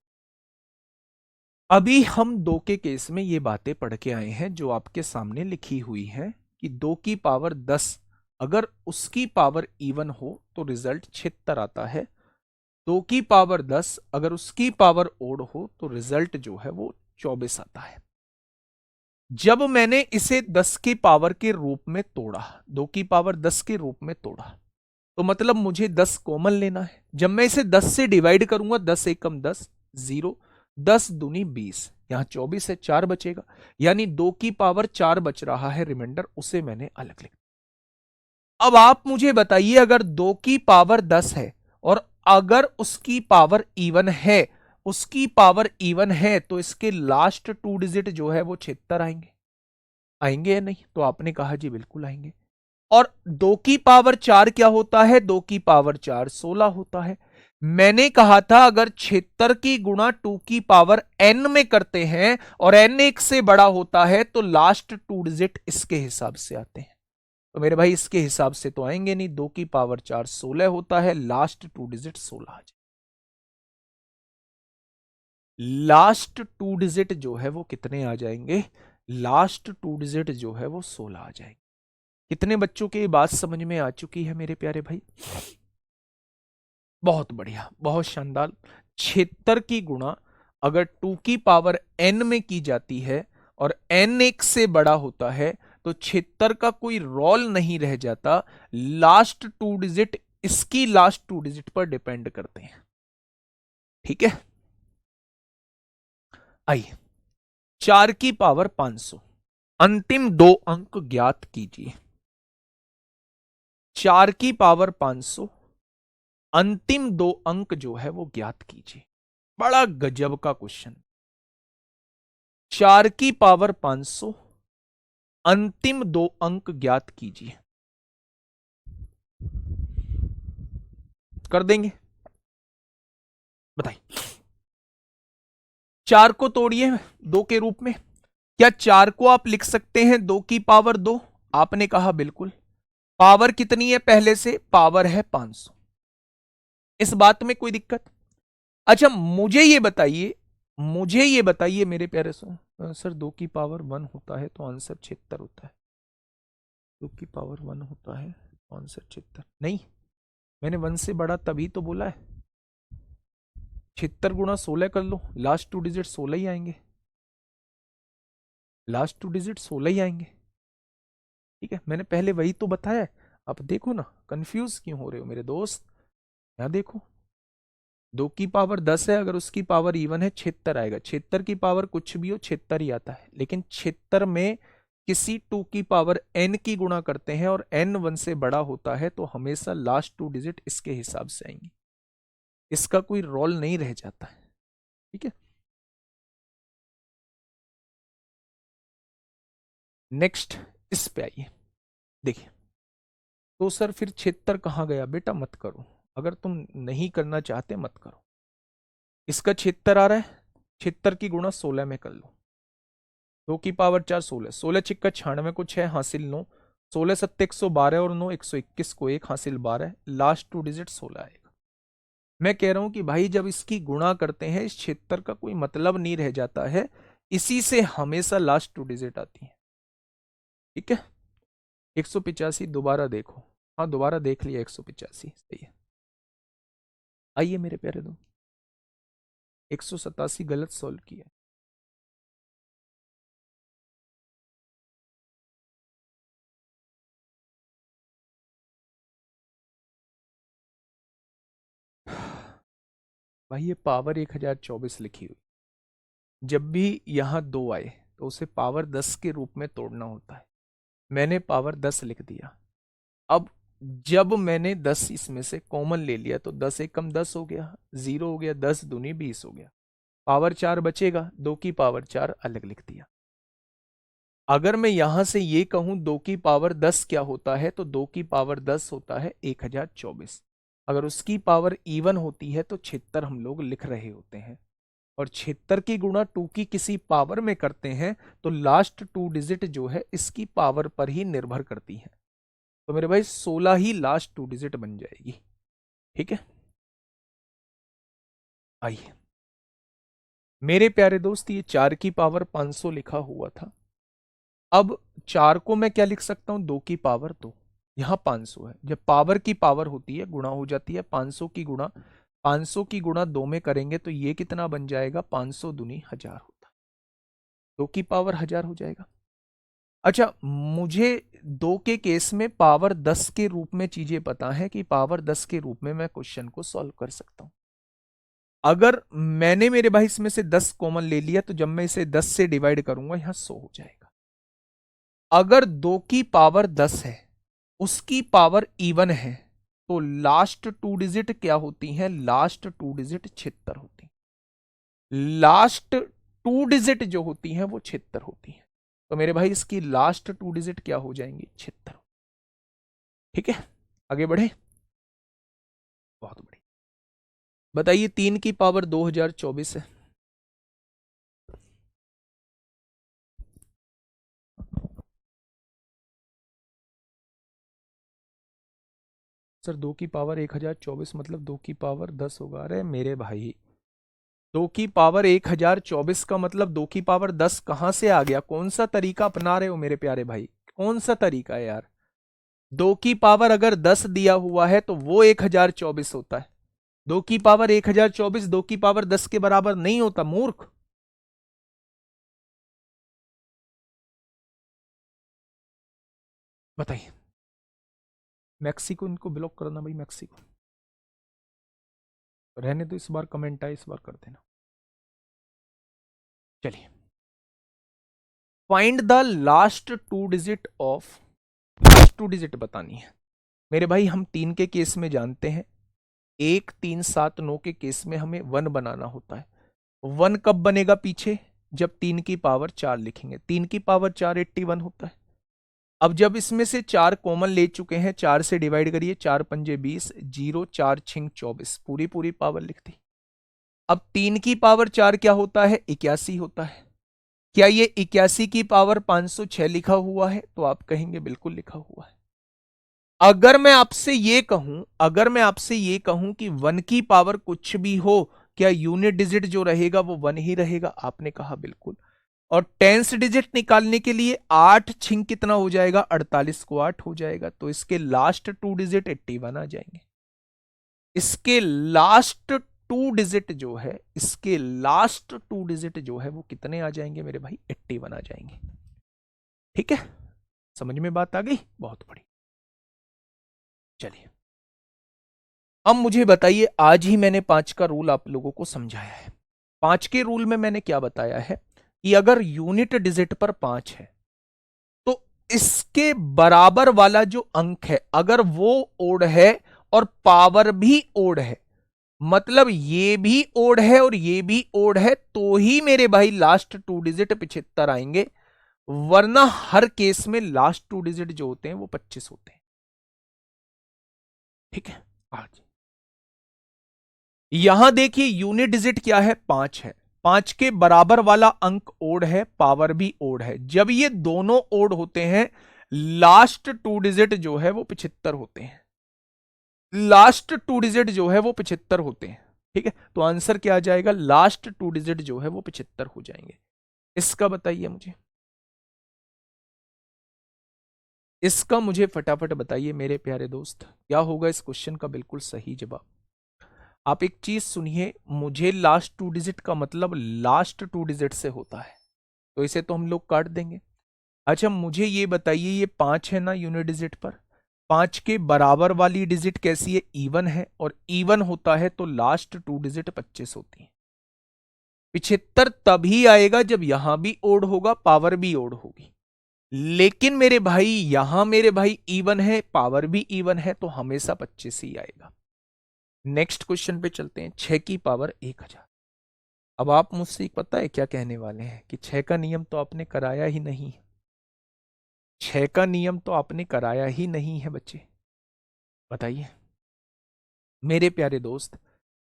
अभी हम 2 के केस में ये बातें पढ़ के आए हैं जो आपके सामने लिखी हुई है कि 2 की पावर 10 अगर उसकी पावर इवन हो तो रिजल्ट 76 आता है। 2 की पावर 10 अगर उसकी पावर ओड हो तो रिजल्ट जो है वो 24 आता है। जब मैंने इसे 10 की पावर के रूप में तोड़ा, 2 की पावर 10 के रूप में तोड़ा, तो मतलब मुझे 10 कॉमन लेना है। जब मैं इसे 10 से डिवाइड करूंगा, 10 एकम 10, 0, 10 दूनी 20, यहां 24 है, 4 बचेगा, यानी 2 की पावर 4 बच रहा है रिमाइंडर, उसे मैंने अलग लिख। अब आप मुझे बताइए, अगर 2 की पावर 10 है और अगर उसकी पावर इवन है, उसकी पावर इवन है, तो इसके लास्ट 2 डिजिट जो है वो 76 आएंगे। आएंगे या नहीं? तो आपने कहा जी बिल्कुल आएंगे। और 2 की पावर 4 क्या होता है? 2 की पावर 4 16 होता है। मैंने कहा था अगर 76 की गुणा 2 की पावर n में करते हैं और n 1 से बड़ा होता है तो लास्ट 2 डिजिट इसके हिसाब से आते हैं। तो मेरे भाई इसके हिसाब से तो आएंगे नहीं। 2 की पावर 4 16 होता है, लास्ट 2 डिजिट 16 आ जाए। लास्ट 2 डिजिट जो है वो कितने आ जाएंगे? लास्ट 2 डिजिट जो है वो 16 आ जाएंगे। कितने बच्चों की बात समझ में आ चुकी है मेरे प्यारे भाई? बहुत बढ़िया, बहुत शानदार। 76 की गुणा अगर 2 की पावर n में की जाती है और n 1 से बड़ा होता है तो 76 का कोई रोल नहीं रह जाता। लास्ट 2 डिजिट इसकी लास्ट 2 डिजिट पर डिपेंड करते हैं। ठीक है, आइए 4 की पावर 500, अंतिम 2 अंक ज्ञात कीजिए। 4 की पावर 500, अंतिम 2 अंक जो है वो ज्ञात कीजिए। बड़ा गजब का क्वेश्चन। 4 की पावर 500, अंतिम 2 अंक ज्ञात कीजिए। कर देंगे? बताइए। 4 को तोड़िए 2 के रूप में। क्या 4 को आप लिख सकते हैं 2 की पावर 2? आपने कहा बिल्कुल। पावर कितनी है पहले से? पावर है 500। इस बात में कोई दिक्कत? अच्छा मुझे ये बताइए, मुझे ये बताइए मेरे प्यारे सर 2 की पावर 1 होता है तो आंसर 76 होता है। 2 की पावर 1 होता है तो आंसर 76 नहीं, मैंने 1 से बड़ा तभी तो बोला है। 76 गुणा 16 कर लो, लास्ट 2 डिजिट 16 ही आएंगे। लास्ट 2 डिजिट 16 ही आएंगे। ठीक है, मैंने पहले वही तो बताया। आप देखो ना, कंफ्यूज क्यों हो रहे हो मेरे दोस्त? यहां देखो, 2 की पावर 10 है, अगर उसकी पावर इवन है 76 आएगा। 76 की पावर कुछ भी हो 76 ही आता है, लेकिन 76 में किसी 2 की पावर n की गुणा करते हैं और n 1 से बड़ा होता है तो हमेशा लास्ट 2 डिजिट इसके हिसाब से आएंगे। इसका कोई रोल नहीं रह जाता है। ठीक है, नेक्स्ट इस पे आइए। देखिए, तो सर फिर 76 कहां गया? बेटा मत करो, अगर तुम नहीं करना चाहते मत करो। इसका 76 आ रहा है, 76 की गुणा 16 में कर लो। 2 की पावर 4 16, 16 छिक्का 96 को 6 हासिल 9, 16 सत्ते 112 और 9 121 को 1 हासिल 12, लास्ट 2 डिजिट 16 आएगा। मैं कह रहा हूं कि भाई जब इसकी गुणा करते हैं इस 76 का कोई मतलब नहीं रह जाता है, इसी से हमेशा लास्ट 2 डिजिट आती है। ठीक है, 185 दोबारा देखो। हाँ दोबारा देख लिया, 185 सही है। आइए मेरे प्यारे दो, 187 गलत सॉल्व किया। भाई ये पावर 1024 लिखी हुई, जब भी यहां 2 आए तो उसे पावर 10 के रूप में तोड़ना होता है। मैंने पावर 10 लिख दिया। अब जब मैंने 10 इसमें से कॉमन ले लिया तो 10 एकम 10 हो गया, 0 हो गया, 10 दूनी 20 हो गया, पावर 4 बचेगा, 2 की पावर 4 अलग लिख दिया। अगर मैं यहां से ये कहूं 2 की पावर 10 क्या होता है, तो 2 की पावर 10 होता है 1024। अगर उसकी पावर इवन होती है तो 76 हम लोग लिख रहे होते हैं, और 76 की गुणा 2 की किसी पावर में करते हैं तो लास्ट 2 डिजिट जो है इसकी पावर पर ही निर्भर करती है। तो मेरे भाई 16 ही लास्ट 2 डिजिट बन जाएगी। ठीक है, आइए मेरे प्यारे दोस्त, ये 4 की पावर 500 लिखा हुआ था। अब 4 को मैं क्या लिख सकता हूं, 2 की पावर 2। यहां 500 है, जब पावर की पावर होती है गुणा हो जाती है, 500 की गुणा 500 की गुणा 2 में करेंगे तो ये कितना बन जाएगा, 500 दूनी 1000 होता है, 2 की पावर 1000 हो जाएगा। अच्छा, मुझे 2 के केस में पावर 10 के रूप में चीजें पता है कि पावर 10 के रूप में मैं क्वेश्चन को सॉल्व कर सकता हूं। अगर मैंने मेरे भाई इसमें से 10 कॉमन ले लिया तो जब मैं इसे 10 से डिवाइड करूंगा यहां 100 हो जाएगा। अगर 2 की पावर 10 है, उसकी पावर इवन है, तो लास्ट 2 डिजिट क्या होती हैं, लास्ट 2 डिजिट 76 होती हैं। लास्ट 2 डिजिट जो होती हैं वो 76 होती हैं। तो मेरे भाई इसकी लास्ट 2 डिजिट क्या हो जाएंगी, 76। ठीक है, आगे बढ़े, बहुत बढ़िया। बताइए 3 की पावर 2024 है। सर 2 की पावर 1024 मतलब 2 की पावर 10 होगा। अरे मेरे भाई 2 की पावर 1024 का मतलब 2 की पावर 10 कहां से आ गया, कौन सा तरीका अपना रहे हो मेरे प्यारे भाई, कौन सा तरीका है यार। 2 की पावर अगर 10 दिया हुआ है तो वो 1024 होता है। 2 की पावर 1024 2 की पावर 10 के बराबर नहीं होता मूर्ख। बताइए, मैक्सिको इनको ब्लॉक करना भाई, मैक्सिको रहने दो, इस बार कमेंट आए इस बार कर देना। चलिए, find the last 2 digit of, last 2 digit बतानी है मेरे भाई। हम 3 के केस में जानते हैं, 1 3 7 9 के केस में हमें 1 बनाना होता है। 1 कब बनेगा पीछे, जब 3 की पावर 4 लिखेंगे, 3 की पावर 4 81 होता है। अब जब इसमें से 4 कॉमन ले चुके हैं, 4 से डिवाइड करिए, 4 पंजे 20, 0 4 छिंग 24, पूरी पूरी पावर लिख दी। अब 3 की पावर 4 क्या होता है, 81 होता है। क्या ये 81 की पावर 506 लिखा हुआ है, तो आप कहेंगे बिल्कुल लिखा हुआ है। अगर मैं आपसे ये कहूं, अगर मैं आपसे ये कहूं कि 1 की पावर कुछ भी हो, क्या यूनिट डिजिट जो रहेगा वो 1 ही रहेगा, आपने कहा बिल्कुल। और टेंस डिजिट निकालने के लिए 8 छिंग कितना हो जाएगा, 48 को 8 हो जाएगा, तो इसके लास्ट 2 डिजिट 81 आ जाएंगे। इसके लास्ट 2 डिजिट जो है, इसके लास्ट 2 डिजिट जो है वो कितने आ जाएंगे मेरे भाई, 81 आ जाएंगे। ठीक है, समझ में बात आ गई, बहुत बड़ी। चलिए, अब मुझे बताइए, आज ही मैंने 5 का रूल आप लोगों को समझाया है। 5 के रूल में मैंने क्या बताया है कि अगर यूनिट डिजिट पर 5 है तो इसके बराबर वाला जो अंक है अगर वो ओड है और पावर भी ओड है, मतलब ये भी ओड है और ये भी ओड है, तो ही मेरे भाई लास्ट 2 डिजिट 75 आएंगे, वरना हर केस में लास्ट 2 डिजिट जो होते हैं वो 25 होते हैं। ठीक है, आज यहां देखिए यूनिट डिजिट क्या है, 5 है, 5 के बराबर वाला अंक ओड है, पावर भी ओड है। जब ये दोनों ओड होते हैं, लास्ट 2 डिजिट जो है वो 75 होते हैं, लास्ट 2 डिजिट जो है वो 75 होते हैं। ठीक है, तो आंसर क्या आ जाएगा, लास्ट 2 डिजिट जो है वो 75 हो जाएंगे। इसका बताइए मुझे, इसका मुझे फटाफट बताइए मेरे प्यारे दोस्त, क्या होगा इस क्वेश्चन का बिल्कुल सही जवाब। आप एक चीज सुनिए, मुझे लास्ट 2 डिजिट का मतलब लास्ट 2 डिजिट से होता है, तो इसे तो हम लोग काट देंगे। अच्छा मुझे ये बताइए, ये 5 है ना यूनिट डिजिट पर, 5 के बराबर वाली डिजिट कैसी है, इवन है, और इवन होता है तो लास्ट 2 डिजिट 25 होती है। 75 तभी आएगा जब यहां भी ओड होगा, पावर भी ओड होगी। लेकिन मेरे भाई यहां मेरे भाई इवन है, पावर भी इवन है, तो हमेशा 25 ही आएगा। नेक्स्ट क्वेश्चन पे चलते हैं, 6 की पावर 1000। अब आप मुझसे पता है क्या कहने वाले हैं कि 6 का नियम तो आपने कराया ही नहीं, 6 का नियम तो आपने कराया ही नहीं है बच्चे। बताइए मेरे प्यारे दोस्त,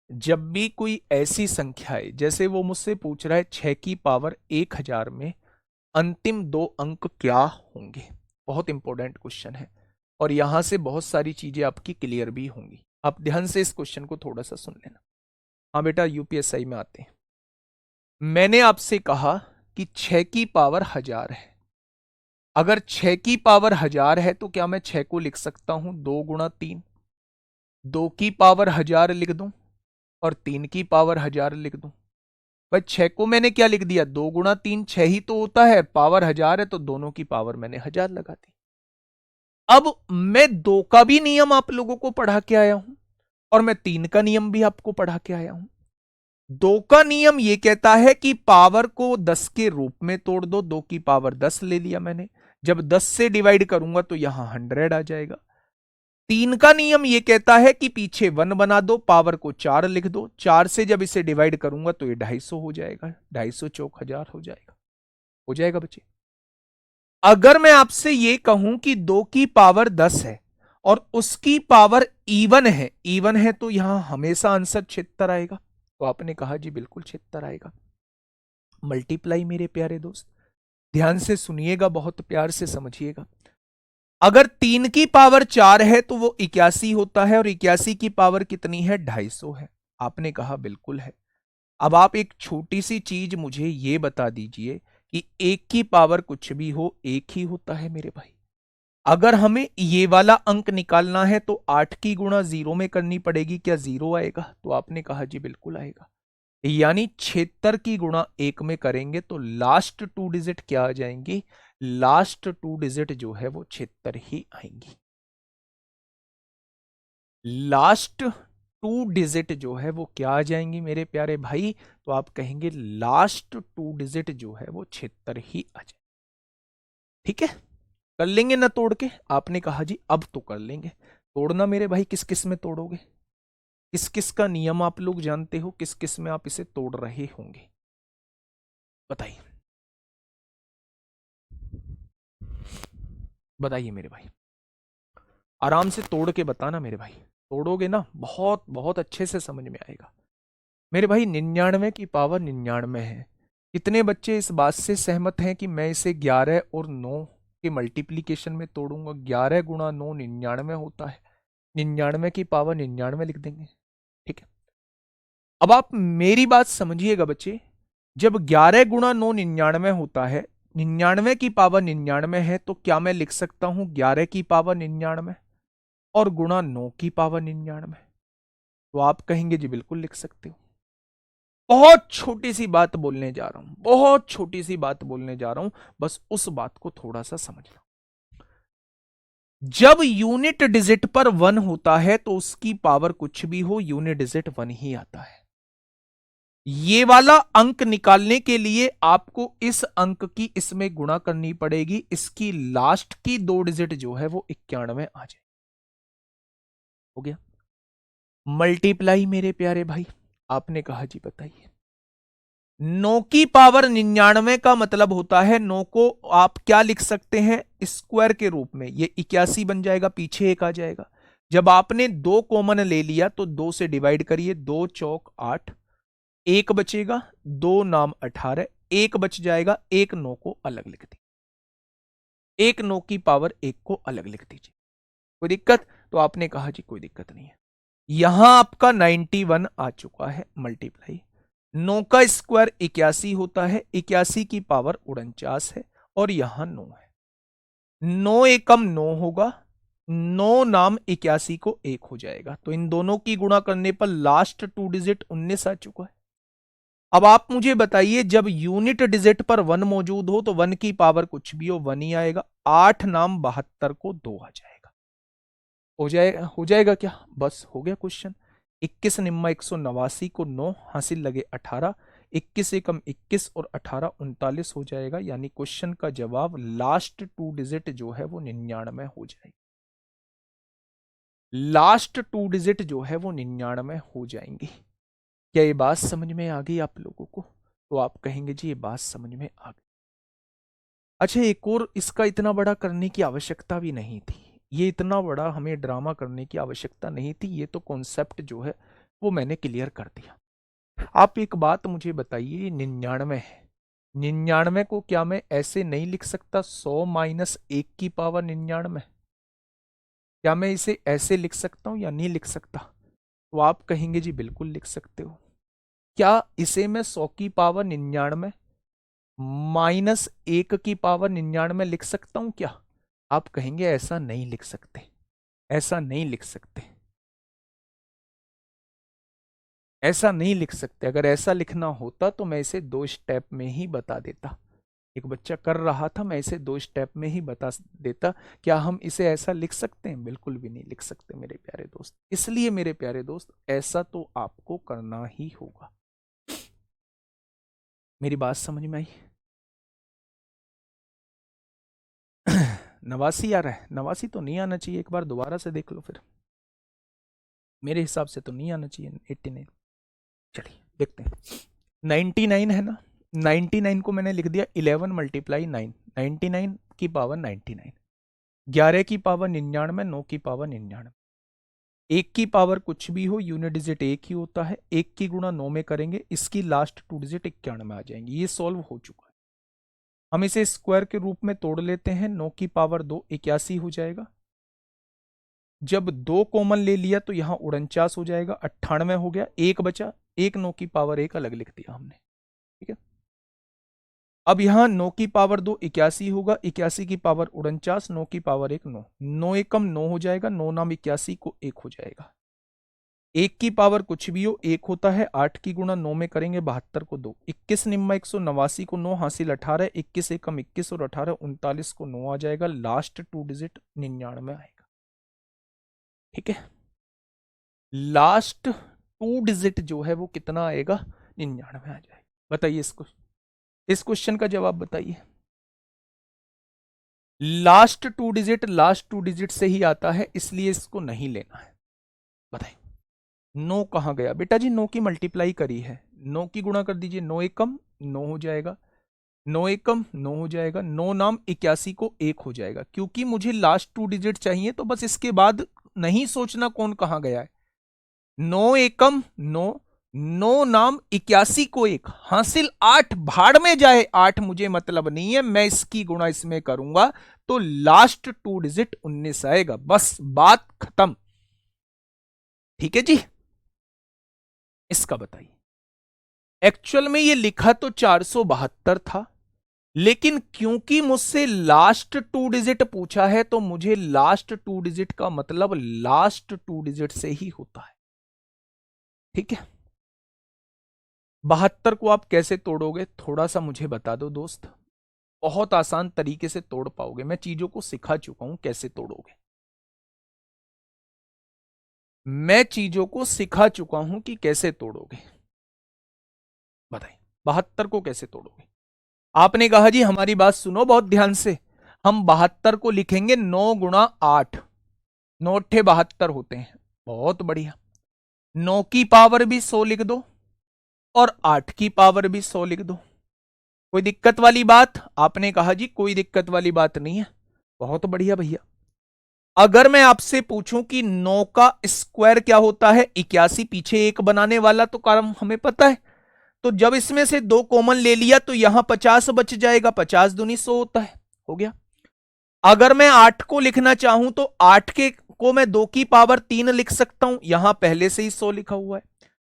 जब भी कोई ऐसी संख्या है, जैसे वो मुझसे पूछ रहा है 6 की पावर 1000 में अंतिम 2 अंक क्या होंगे, बहुत इंपॉर्टेंट क्वेश्चन है। और यहां से बहुत सारी चीजें आपकी क्लियर भी होंगी। आप ध्यान से इस क्वेश्चन को थोड़ा सा सुन लेना। हाँ बेटा, यूपीएसआई में आते हैं। मैंने आपसे कहा कि 6 की पावर 1000 है। अगर 6 की पावर 1000 है तो क्या मैं 6 को लिख सकता हूं 2 गुणा 3? 2 की पावर 1000 लिख दूं और 3 की पावर 1000 लिख दूं। भाई 6 को मैंने क्या लिख दिया, 2 गुणा 3 6 ही तो होता है, पावर 1000 है तो दोनों की पावर मैंने 1000 लगा दी। अब मैं 2 का भी नियम आप लोगों को पढ़ा के आया हूं और मैं 3 का नियम भी आपको पढ़ा के आया हूं। 2 का नियम यह कहता है कि पावर को 10 के रूप में तोड़ दो। 2 की पावर 10 ले लिया मैंने, जब 10 से डिवाइड करूंगा तो यहां 100 आ जाएगा। 3 का नियम यह कहता है कि पीछे 1 बना दो, पावर को 4 लिख दो। 4 से जब इसे डिवाइड करूंगा तो ये 250 हो जाएगा। 250 चौक 1000 हो जाएगा। हो जाएगा बच्चे। अगर मैं आपसे यह कहूं कि 2 की पावर 10 है और उसकी पावर इवन है, इवन है तो यहां हमेशा आंसर 76 आएगा। तो आपने कहा जी बिल्कुल 76 आएगा। मल्टीप्लाई मेरे प्यारे दोस्त, ध्यान से सुनिएगा, बहुत प्यार से समझिएगा। अगर 3 की पावर 4 है तो वो 81 होता है और 81 की पावर कितनी है, 250 है। आपने कहा बिल्कुल है। अब आप एक छोटी सी चीज मुझे ये बता दीजिए कि 1 की पावर कुछ भी हो 1 ही होता है मेरे भाई। अगर हमें ये वाला अंक निकालना है तो 8 की गुणा 0 में करनी पड़ेगी, क्या 0 आएगा? तो आपने कहा जी बिल्कुल आएगा। यानी 76 की गुणा 1 में करेंगे तो लास्ट 2 डिजिट क्या आ जाएंगी, लास्ट 2 डिजिट जो है वो 76 ही आएंगी। लास्ट 2 डिजिट जो है वो क्या आ जाएंगी मेरे प्यारे भाई? तो आप कहेंगे लास्ट 2 डिजिट जो है वो 76 ही आ जाए। ठीक है, कर लेंगे ना तोड़ के? आपने कहा जी अब तो कर लेंगे। तोड़ना मेरे भाई किस किस में तोड़ोगे? किस किस का नियम आप लोग जानते हो? किस किस में आप इसे तोड़ रहे होंगे बताइए, बताइए मेरे भाई। आराम से तोड़ के बताना मेरे भाई। तोड़ोगे ना बहुत बहुत अच्छे से समझ में आएगा मेरे भाई। 99 की पावर 99 है। कितने बच्चे इस बात से सहमत हैं कि मैं इसे 11 और 9 के मल्टीप्लीकेशन में तोड़ूंगा? 11 गुणा 9 99 होता है। 99 की पावर 99 लिख देंगे। ठीक है, अब आप मेरी बात समझिएगा बच्चे। जब 11 गुणा 9 99 होता है, 99 की पावर 99 है, तो क्या मैं लिख सकता हूं 11 की पावर 99 और गुणा 9 की पावर 99? तो आप कहेंगे जी बिल्कुल लिख सकते हो। बहुत छोटी सी बात बोलने जा रहा हूं, बहुत छोटी सी बात बोलने जा रहा हूं, बस उस बात को थोड़ा सा समझना। जब यूनिट डिजिट पर 1 होता है तो उसकी पावर कुछ भी हो, यूनिट डिजिट 1 ही आता है। ये वाला अंक निकालने के लिए आपको इस अंक की इसमें गुणा करनी पड़ेगी। इसकी लास्ट की 2 डिजिट जो है वो 91 आ जाए। हो गया मल्टीप्लाई मेरे प्यारे भाई। आपने कहा जी बताइए। 9 की पावर 99 का मतलब होता है 9 को आप क्या लिख सकते हैं, स्क्वायर के रूप में। ये 81 बन जाएगा, पीछे 1 आ जाएगा। जब आपने 2 कॉमन ले लिया तो 2 से डिवाइड करिए, 2 चौक 8, 1 बचेगा, 2 नाम 18, 1 बच जाएगा, 1 9 को अलग लिख दीजिए। 1 9 की पावर 1 को अलग लिख दीजिए। कोई दिक्कत? तो आपने कहा जी कोई दिक्कत नहीं है। यहां आपका 91 आ चुका है। मल्टीप्लाई 9 का स्क्वायर 81 होता है, 81 की पावर 49 है और यहां 9 है। 9 एकम 9 होगा, 9 नाम 81 को 1 हो जाएगा। तो इन दोनों की गुणा करने पर लास्ट 2 डिजिट 19 आ चुका है। अब आप मुझे बताइए, जब यूनिट डिजिट पर 1 मौजूद हो तो 1 की पावर कुछ भी हो 1 ही आएगा। 8 नाम 72 को 2 आ जाएगा। हो जाएगा क्या? बस हो गया क्वेश्चन। 21 निम्मा 189 को 9 हासिल लगे 18, 21 एकम 21 और 18 39 हो जाएगा। यानी क्वेश्चन का जवाब लास्ट 2 डिजिट जो है वो 99 हो जाएगी। लास्ट 2 डिजिट जो है वो 99 हो जाएंगी। क्या ये बात समझ में आ गई आप लोगों को? तो आप कहेंगे जी ये बात समझ में आ गई। अच्छा, एक और, इसका इतना बड़ा करने की आवश्यकता भी नहीं थी। ये इतना बड़ा हमें ड्रामा करने की आवश्यकता नहीं थी। ये तो कॉन्सेप्ट जो है वो मैंने क्लियर कर दिया। आप एक बात मुझे बताइए, 99 है, 99 को क्या मैं ऐसे नहीं लिख सकता 100 माइनस 1 की पावर 99? क्या मैं इसे ऐसे लिख सकता हूं या नहीं लिख सकता? तो आप कहेंगे जी बिल्कुल लिख सकते हो। क्या इसे मैं 100 की पावर 99 माइनस 1 की पावर 99 लिख सकता हूं क्या? आप कहेंगे ऐसा नहीं लिख सकते, ऐसा नहीं लिख सकते, ऐसा नहीं लिख सकते। अगर ऐसा लिखना होता तो मैं इसे 2 स्टेप में ही बता देता। एक बच्चा कर रहा था, मैं इसे 2 स्टेप में ही बता देता। क्या हम इसे ऐसा लिख सकते हैं? बिल्कुल भी नहीं लिख सकते मेरे प्यारे दोस्त। इसलिए मेरे प्यारे दोस्त, ऐसा तो आपको करना ही होगा। मेरी बात समझ में आई? 89 आ रहा है? 89 तो नहीं आना चाहिए, एक बार दोबारा से देख लो फिर। मेरे हिसाब से तो नहीं आना चाहिए 89। चलिए देखते हैं। 99 है ना, 99 को मैंने लिख दिया 11 मल्टीप्लाई 9, 99 की पावर 99, 11 की पावर 99, 9 की पावर 99। एक की पावर कुछ भी हो, यूनिट डिजिट एक ही होता है। एक की गुणा 9 में करेंगे, इसकी लास्ट 2 डिजिट 91 में आ जाएंगे। ये सॉल्व हो चुका है। हम इसे स्क्वायर के रूप में तोड़ लेते हैं। 9 की पावर 2 81 हो जाएगा। जब 2 कॉमन ले लिया तो यहां 49 हो जाएगा, 98 हो गया, एक बचा। एक 9 की पावर 1 अलग लिख दिया हमने। ठीक है, अब यहां 9 की पावर 2 81 होगा, 81 की पावर 49, 9 की पावर 1 9, 9 एकम 9 हो जाएगा, 9 नाम 81 को 1 हो जाएगा। एक की पावर कुछ भी हो, एक होता है। 8 की गुणा 9 में करेंगे, 72 को 2, 21 निम्मा 189 को 9 हासिल 18, 21 एकम 21 और 18 39 को 9 आ जाएगा। लास्ट 2 डिजिट 99 आएगा। ठीक है, लास्ट 2 डिजिट जो है वो कितना आएगा? 99 आ जाएगा। बताइए इसको, इस क्वेश्चन का जवाब बताइए। लास्ट टू डिजिट से ही आता है, इसलिए इसको नहीं लेना है। बताइए 9 कहां गया बेटा जी? 9 की मल्टीप्लाई करी है, 9 की गुणा कर दीजिए। 9 एकम 9 हो जाएगा, 9 एकम 9 हो जाएगा, 9 नाम 81 को 1 हो जाएगा। क्योंकि मुझे लास्ट 2 डिजिट चाहिए, तो बस इसके बाद नहीं सोचना कौन कहां गया है। 9 एकम 9, 9 नाम 81 को 1 हासिल 8, भाड़ में जाए 8, मुझे मतलब नहीं है, मैं इसकी गुणा इसमें करूंगा तो लास्ट 2 डिजिट 19 आएगा। बस बात खत्म। ठीक है जी, इसका बताइए। एक्चुअल में ये लिखा तो 472 था, लेकिन क्योंकि मुझसे लास्ट 2 डिजिट पूछा है तो मुझे लास्ट 2 डिजिट का मतलब लास्ट 2 डिजिट से ही होता है। ठीक है, 72 को आप कैसे तोड़ोगे? थोड़ा सा मुझे बता दो दोस्त। बहुत आसान तरीके से तोड़ पाओगे, मैं चीजों को सिखा चुका हूं कैसे तोड़ोगे। मैं चीजों को सिखा चुका हूं कि कैसे तोड़ोगे। बताइए 72 को कैसे तोड़ोगे? आपने कहा जी हमारी बात सुनो बहुत ध्यान से। हम 72 को लिखेंगे 9 गुणा 8, 9 अट्ठे 72 होते हैं। बहुत बढ़िया, 9 की पावर भी 100 लिख दो और 8 की पावर भी 100 लिख दो। कोई दिक्कत वाली बात? आपने कहा जी कोई दिक्कत वाली बात नहीं है। बहुत बढ़िया भैया। अगर मैं आपसे पूछूं कि 9 का स्क्वायर क्या होता है? 81, पीछे एक बनाने वाला तो काम हमें पता है। तो जब इसमें से 2 कॉमन ले लिया तो यहां 50 बच जाएगा, 50 दूनी 100 होता है। हो गया। अगर मैं 8 को लिखना चाहूं तो 8 के को मैं 2 की पावर 3 लिख सकता हूं, यहां पहले से ही 100 लिखा हुआ है।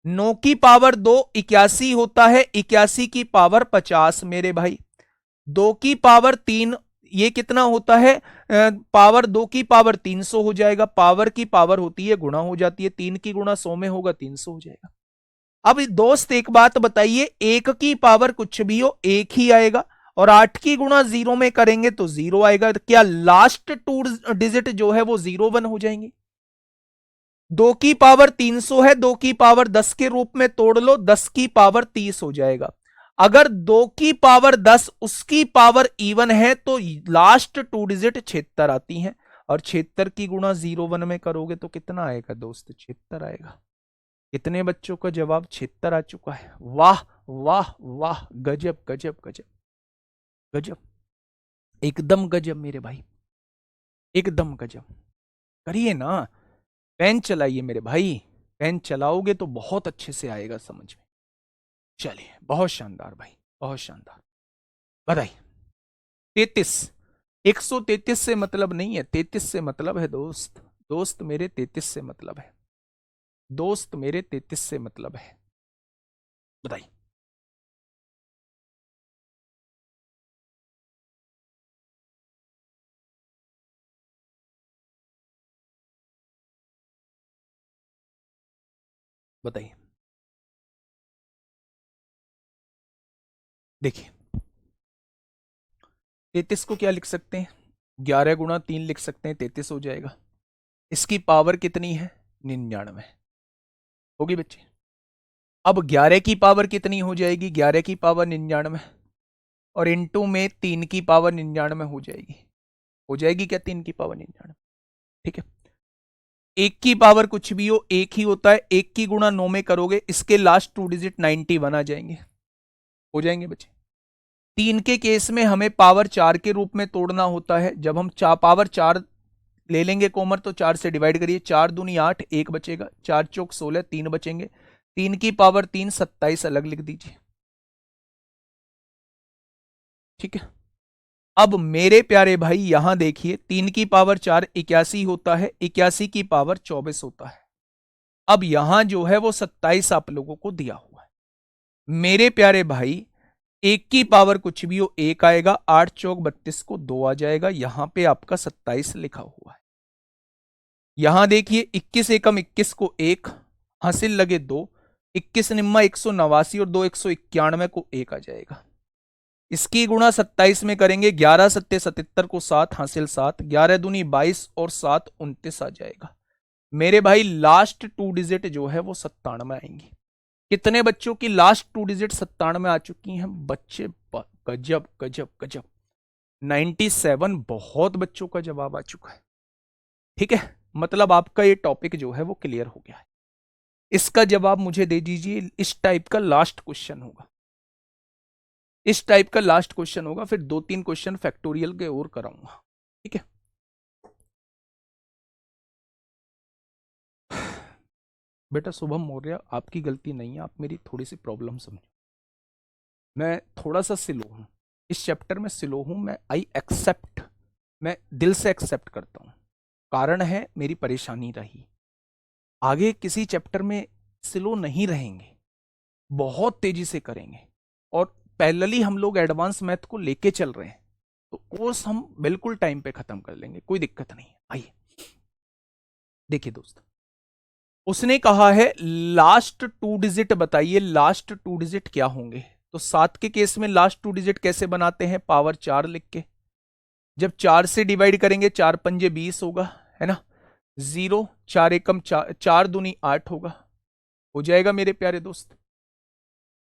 9 की पावर 2 81 होता है, 81 की पावर 50 मेरे भाई। 2 की पावर 3 ये कितना होता है? पावर 2 की पावर 300 हो जाएगा। पावर की पावर होती है गुणा हो जाती है, 3 की गुणा 100 में होगा 300 हो जाएगा। अब दोस्त एक बात बताइए, 1 की पावर कुछ भी हो 1 ही आएगा, और 8 की गुणा 0 में करेंगे तो 0 आएगा। क्या लास्ट 2 डिजिट जो है वो 01 हो जाएंगे? 2 की पावर 300 है, 2 की पावर 10 के रूप में तोड़ लो, 10 की पावर 30 हो जाएगा। अगर 2 की पावर 10 उसकी पावर इवन है तो लास्ट 2 डिजिट 76 आती हैं, और 76 की गुणा 01 में करोगे तो कितना आएगा दोस्त? 76 आएगा। कितने बच्चों का जवाब 76 आ चुका है? वाह वाह वाह, गजब गजब गजब गजब, एकदम गजब मेरे भाई, एकदम गजब। करिए ना, पेन चलाइए मेरे भाई, पेन चलाओगे तो बहुत अच्छे से आएगा समझ में। चलिए बहुत शानदार भाई, बहुत शानदार। बताइए 33, 133 से मतलब नहीं है, 33 से मतलब है दोस्त दोस्त मेरे 33 से मतलब है, दोस्त मेरे 33 से मतलब है, बताइए। बताइए। देखिए 33 को क्या लिख सकते हैं, 11 × 3 लिख सकते हैं, 33 हो जाएगा। इसकी पावर कितनी है, 99 होगी बच्चे। अब 11 की पावर कितनी हो जाएगी, 11 की पावर 99, और इंटू में 3 की पावर 99 हो जाएगी क्या 3 की पावर 99। ठीक है, एक की पावर कुछ भी हो एक ही होता है, एक की गुणा 9 में करोगे इसके लास्ट 2 डिजिट 91 आ जाएंगे, हो जाएंगे बच्चे। 3 के केस में हमें पावर 4 के रूप में तोड़ना होता है, जब हम पावर 4 ले लेंगे कॉमन तो 4 से डिवाइड करिए, 4 दूनी 8, 1 बचेगा, 4 चौक 16, 3 बचेंगे, 3 की पावर 3 27 अलग लिख दीजिए। ठीक है, अब मेरे प्यारे भाई यहां देखिए 3 की पावर 4 81 होता है, 81 की पावर 24 होता है। अब यहां जो है वो 27 आप लोगों को दिया हुआ है। मेरे प्यारे भाई एक की पावर कुछ भी हो एक आएगा, 8 चौक 32 को 2 आ जाएगा, यहां पे आपका 27 लिखा हुआ है। यहां देखिए 21 एकम 21 को 1, हासिल लगे 2, 21 निम्मा 189 और 2 191 को 1 आ जाएगा। इसकी गुणा 27 में करेंगे, 11 सत्ते 77 को 7, हासिल 7, 11 दूनी 22 और 7 29 आ जाएगा। मेरे भाई लास्ट 2 डिजिट जो है वो 97 आएंगी। कितने बच्चों की लास्ट 2 डिजिट 97 आ चुकी हैं बच्चे, गजब गजब गजब, 97 बहुत बच्चों का जवाब आ चुका है। ठीक है, मतलब आपका ये टॉपिक जो है वो क्लियर हो गया है। इसका जवाब मुझे दे दीजिए, इस टाइप का लास्ट क्वेश्चन होगा, इस टाइप का लास्ट क्वेश्चन होगा, फिर 2-3 क्वेश्चन फैक्टोरियल के और कराऊंगा। ठीक है, बेटा शुभम मौर्य आपकी गलती नहीं है, आप मेरी थोड़ी सी प्रॉब्लम समझो। मैं थोड़ा सा स्लो हूं, इस चैप्टर में स्लो हूं मैं, आई एक्सेप्ट, मैं दिल से एक्सेप्ट करता हूं, कारण है मेरी परेशानी रही। आगे किसी चैप्टर में स्लो नहीं रहेंगे, बहुत तेजी से करेंगे, और पैरेलली हम लोग एडवांस मैथ को लेके चल रहे हैं, तो कोर्स हम बिल्कुल टाइम पे खत्म कर लेंगे, कोई दिक्कत नहीं। आइए देखिए दोस्त, उसने कहा है लास्ट 2 डिजिट बताइए, लास्ट 2 डिजिट क्या होंगे। तो 7 के केस में लास्ट 2 डिजिट कैसे बनाते हैं, पावर 4 लिख के, जब 4 से डिवाइड करेंगे 4 पंजे 20 होगा, है ना, 0, 4 एकम 4, 4 दूनी 8 होगा, हो जाएगा मेरे प्यारे दोस्त,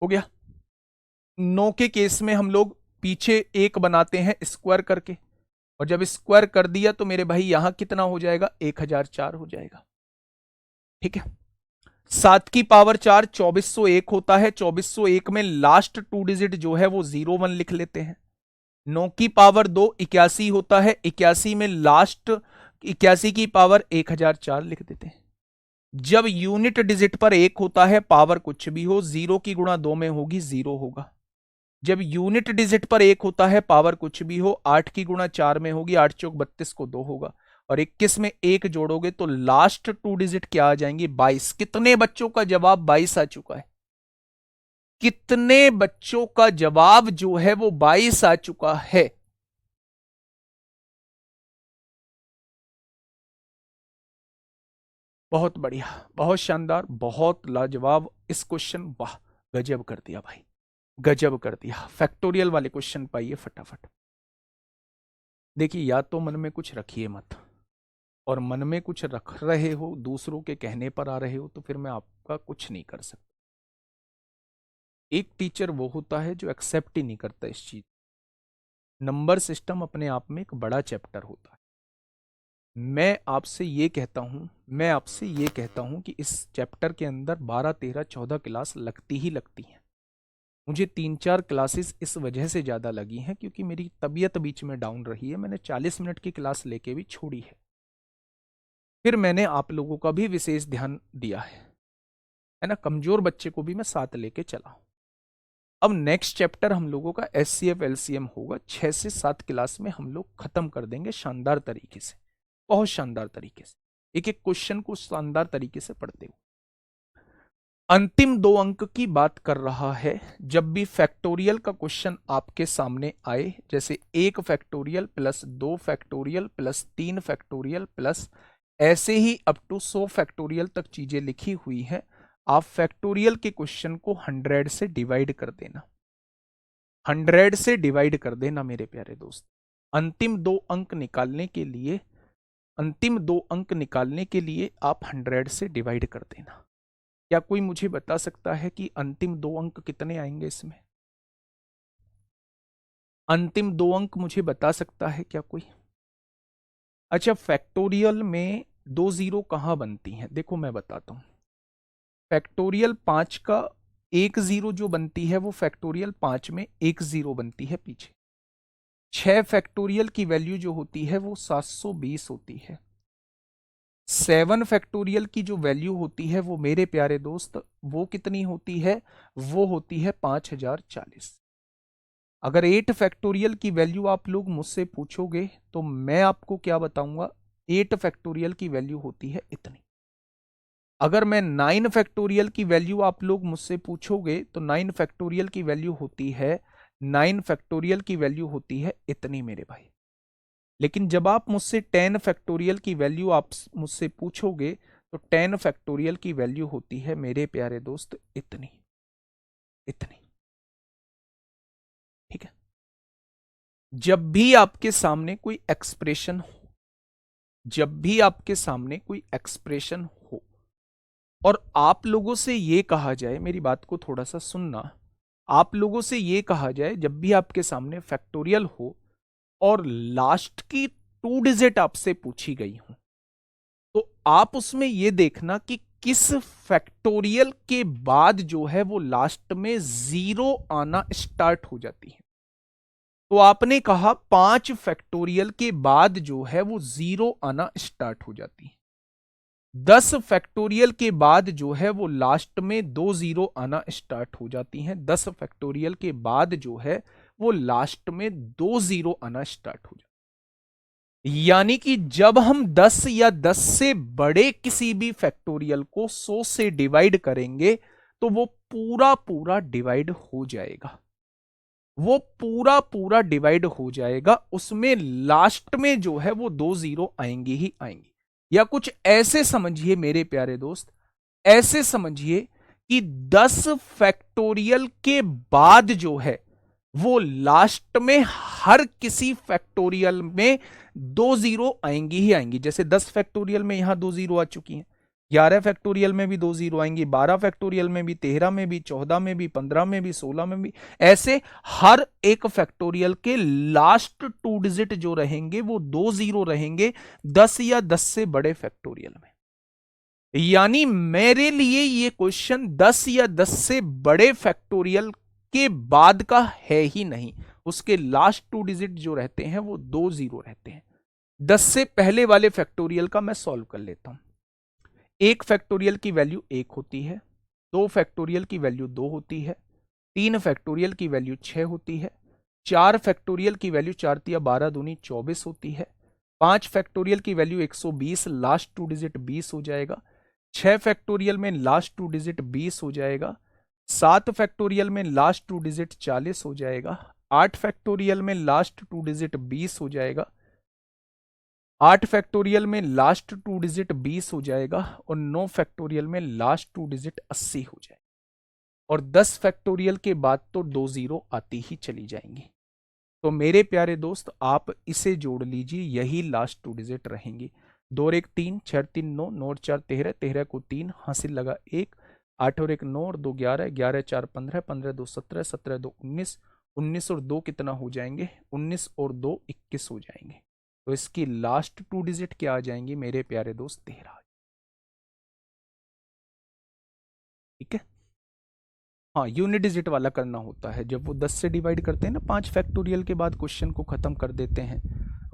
हो गया। 9 के केस में हम लोग पीछे एक बनाते हैं स्क्वायर करके, और जब स्क्वायर कर दिया तो मेरे भाई यहां कितना हो जाएगा, 1004 हो जाएगा। ठीक है, 7 की पावर 4 2401 होता है, 2401 में लास्ट 2 डिजिट जो है वो 01 लिख लेते हैं। 9 की पावर 2 81 होता है, 81 में लास्ट 81 की पावर 1004 लिख देते हैं। जब यूनिट डिजिट पर 1 होता है, पावर कुछ भी हो, 0 की गुणा 2 में होगी 0 होगा। जब यूनिट डिजिट पर 1 होता है, पावर कुछ भी हो, 8 की गुणा 4 में होगी, 8 चौक 32 को 2 होगा, और 21 में 1 जोड़ोगे तो लास्ट 2 डिजिट क्या आ जाएंगी, 22। कितने बच्चों का जवाब 22 आ चुका है, कितने बच्चों का जवाब जो है वो 22 आ चुका है। बहुत बढ़िया, बहुत शानदार, बहुत लाजवाब इस क्वेश्चन, वाह गजब कर दिया भाई, गजब कर दिया। फैक्टोरियल वाले क्वेश्चन पाइए फटाफट। देखिए या तो मन में कुछ रखिए मत, और मन में कुछ रख रहे हो दूसरों के कहने पर आ रहे हो तो फिर मैं आपका कुछ नहीं कर सकता। एक टीचर वो होता है जो एक्सेप्ट ही नहीं करता इस चीज। नंबर सिस्टम अपने आप में एक बड़ा चैप्टर होता है। मैं आपसे ये कहता हूं कि इस चैप्टर के अंदर 12 13 14 क्लास लगती ही लगती हैं। मुझे 3-4 क्लासेस इस वजह से ज़्यादा लगी हैं क्योंकि मेरी तबीयत बीच में डाउन रही है, मैंने 40 मिनट की क्लास लेके भी छोड़ी है, फिर मैंने आप लोगों का भी विशेष ध्यान दिया है ना, कमजोर बच्चे को भी मैं साथ लेके चला हूं। अब नेक्स्ट चैप्टर हम लोगों का SCF LCM होगा, 6 से 7 क्लास में हम लोग खत्म कर देंगे शानदार तरीके से, बहुत शानदार तरीके से। एक एक क्वेश्चन को शानदार तरीके से पढ़ते हो। अंतिम 2 अंक की बात कर रहा है। जब भी फैक्टोरियल का क्वेश्चन आपके सामने आए, जैसे 1 factorial plus 2 factorial plus 3 factorial plus ऐसे ही अप टू 100 फैक्टोरियल तक चीजें लिखी हुई हैं, आप फैक्टोरियल के क्वेश्चन को 100 से डिवाइड कर देना। 100 से डिवाइड कर देना मेरे प्यारे दोस्त। अंतिम 2 अंक निकालने के लिए, अंतिम 2 अंक निकालने के लिए आप 100 से डिवाइड कर देना। क्या कोई मुझे बता सकता है कि अंतिम 2 अंक कितने आएंगे इसमें? अंतिम 2 अंक मुझे बता सकता है क्या कोई? अच्छा, फैक्टोरियल में 2 जीरो कहां बनती हैं? देखो मैं बताता हूं। फैक्टोरियल 5 का 1 जीरो जो बनती है वो फैक्टोरियल 5 में 1 जीरो बनती है पीछे। 6 फैक्टोरियल की वैल्यू जो होती है वो 720 होती है। 7 फैक्टोरियल की जो वैल्यू होती है वो मेरे प्यारे दोस्त वो कितनी होती है? वो होती है 5040। अगर 8 फैक्टोरियल की वैल्यू आप लोग मुझसे पूछोगे तो मैं आपको क्या बताऊंगा? 8 फैक्टोरियल की वैल्यू होती है इतनी। अगर मैं 9 फैक्टोरियल की वैल्यू आप लोग मुझसे पूछोगे तो 9 फैक्टोरियल की वैल्यू होती है, 9 फैक्टोरियल की वैल्यू होती है इतनी मेरे भाई। लेकिन जब आप मुझसे 10 फैक्टोरियल की वैल्यू आप मुझसे पूछोगे तो 10 फैक्टोरियल की वैल्यू होती है मेरे प्यारे दोस्त इतनी, इतनी। ठीक है। जब भी आपके सामने कोई एक्सप्रेशन हो, जब भी आपके सामने कोई एक्सप्रेशन हो और आप लोगों से ये कहा जाए, मेरी बात को थोड़ा सा सुनना, आप लोगों से ये कहा जाए जब भी आपके सामने फैक्टोरियल हो और लास्ट की 2 डिजिट आपसे पूछी गई हो, तो आप उसमें ये देखना कि किस फैक्टोरियल के बाद जो है वो लास्ट में जीरो आना स्टार्ट हो जाती है। तो आपने कहा 5 फैक्टोरियल के बाद जो है वो जीरो आना स्टार्ट हो जाती है। 10 फैक्टोरियल के बाद जो है वो लास्ट में 2 जीरो आना स्टार्ट हो जाती हैं। 10 फैक्टोरियल के बाद जो है वो लास्ट में 2 जीरो आना स्टार्ट हो जाती है। यानी कि जब हम 10 या 10 से बड़े किसी भी फैक्टोरियल को 100 से डिवाइड करेंगे तो वो पूरा पूरा डिवाइड हो जाएगा, वो पूरा पूरा डिवाइड हो जाएगा। उसमें लास्ट में जो है वो 2 जीरो आएंगी ही आएंगी। या कुछ ऐसे समझिए मेरे प्यारे दोस्त, ऐसे समझिए कि 10 फैक्टोरियल के बाद जो है वो लास्ट में हर किसी फैक्टोरियल में 2 जीरो आएंगी ही आएंगी। जैसे 10 फैक्टोरियल में यहां 2 जीरो आ चुकी हैं, 11 फैक्टोरियल में भी 2 जीरो आएंगी, 12 फैक्टोरियल में भी, 13 में भी, 14 में भी, 15 में भी, 16 में भी। ऐसे हर एक फैक्टोरियल के लास्ट 2 डिजिट जो रहेंगे वो 2 जीरो रहेंगे 10 या 10 से बड़े फैक्टोरियल में। यानी मेरे लिए ये क्वेश्चन 10 या 10 से बड़े फैक्टोरियल के बाद का है ही नहीं। उसके लास्ट 2 डिजिट जो रहते हैं वो 2 जीरो रहते हैं। 10 से पहले वाले फैक्टोरियल का मैं सॉल्व कर लेता हूं। 1 फैक्टोरियल की वैल्यू 1 होती है, 2 फैक्टोरियल की वैल्यू 2 होती है, 3 फैक्टोरियल की वैल्यू 6 होती है, 4 फैक्टोरियल की वैल्यू 4 तिया 12 दूनी 24 होती है, 5 फैक्टोरियल की वैल्यू 120, लास्ट 2 डिजिट 20 हो जाएगा, 6 फैक्टोरियल में लास्ट 2 डिजिट 20 हो जाएगा, 7 फैक्टोरियल में लास्ट 2 डिजिट 40 हो जाएगा, 8 फैक्टोरियल में लास्ट 2 डिजिट 20 हो जाएगा, 8 फैक्टोरियल में लास्ट 2 डिजिट 20 हो जाएगा और 9 फैक्टोरियल में लास्ट 2 डिजिट 80 हो जाएगा। और 10 फैक्टोरियल के बाद तो 2 जीरो आती ही चली जाएंगी। तो मेरे प्यारे दोस्त आप इसे जोड़ लीजिए, यही लास्ट 2 डिजिट रहेंगी। 2 और 1 3, 6 3 9, 9 और 4 13, 13 को 3 हासिल लगा 1, 8 और 1 9 और 2 11, 11 4 15, 15 2 17, 17 2 19, 19 और 2 कितना हो जाएंगे? 19 और 2 21 हो जाएंगे। तो इसकी लास्ट 2 डिजिट क्या आ जाएंगी मेरे प्यारे दोस्त? 13। ठीक है। हाँ, यूनिट डिजिट वाला करना होता है, जब वो 10 से डिवाइड करते हैं ना 5 फैक्टोरियल के बाद क्वेश्चन को खत्म कर देते हैं,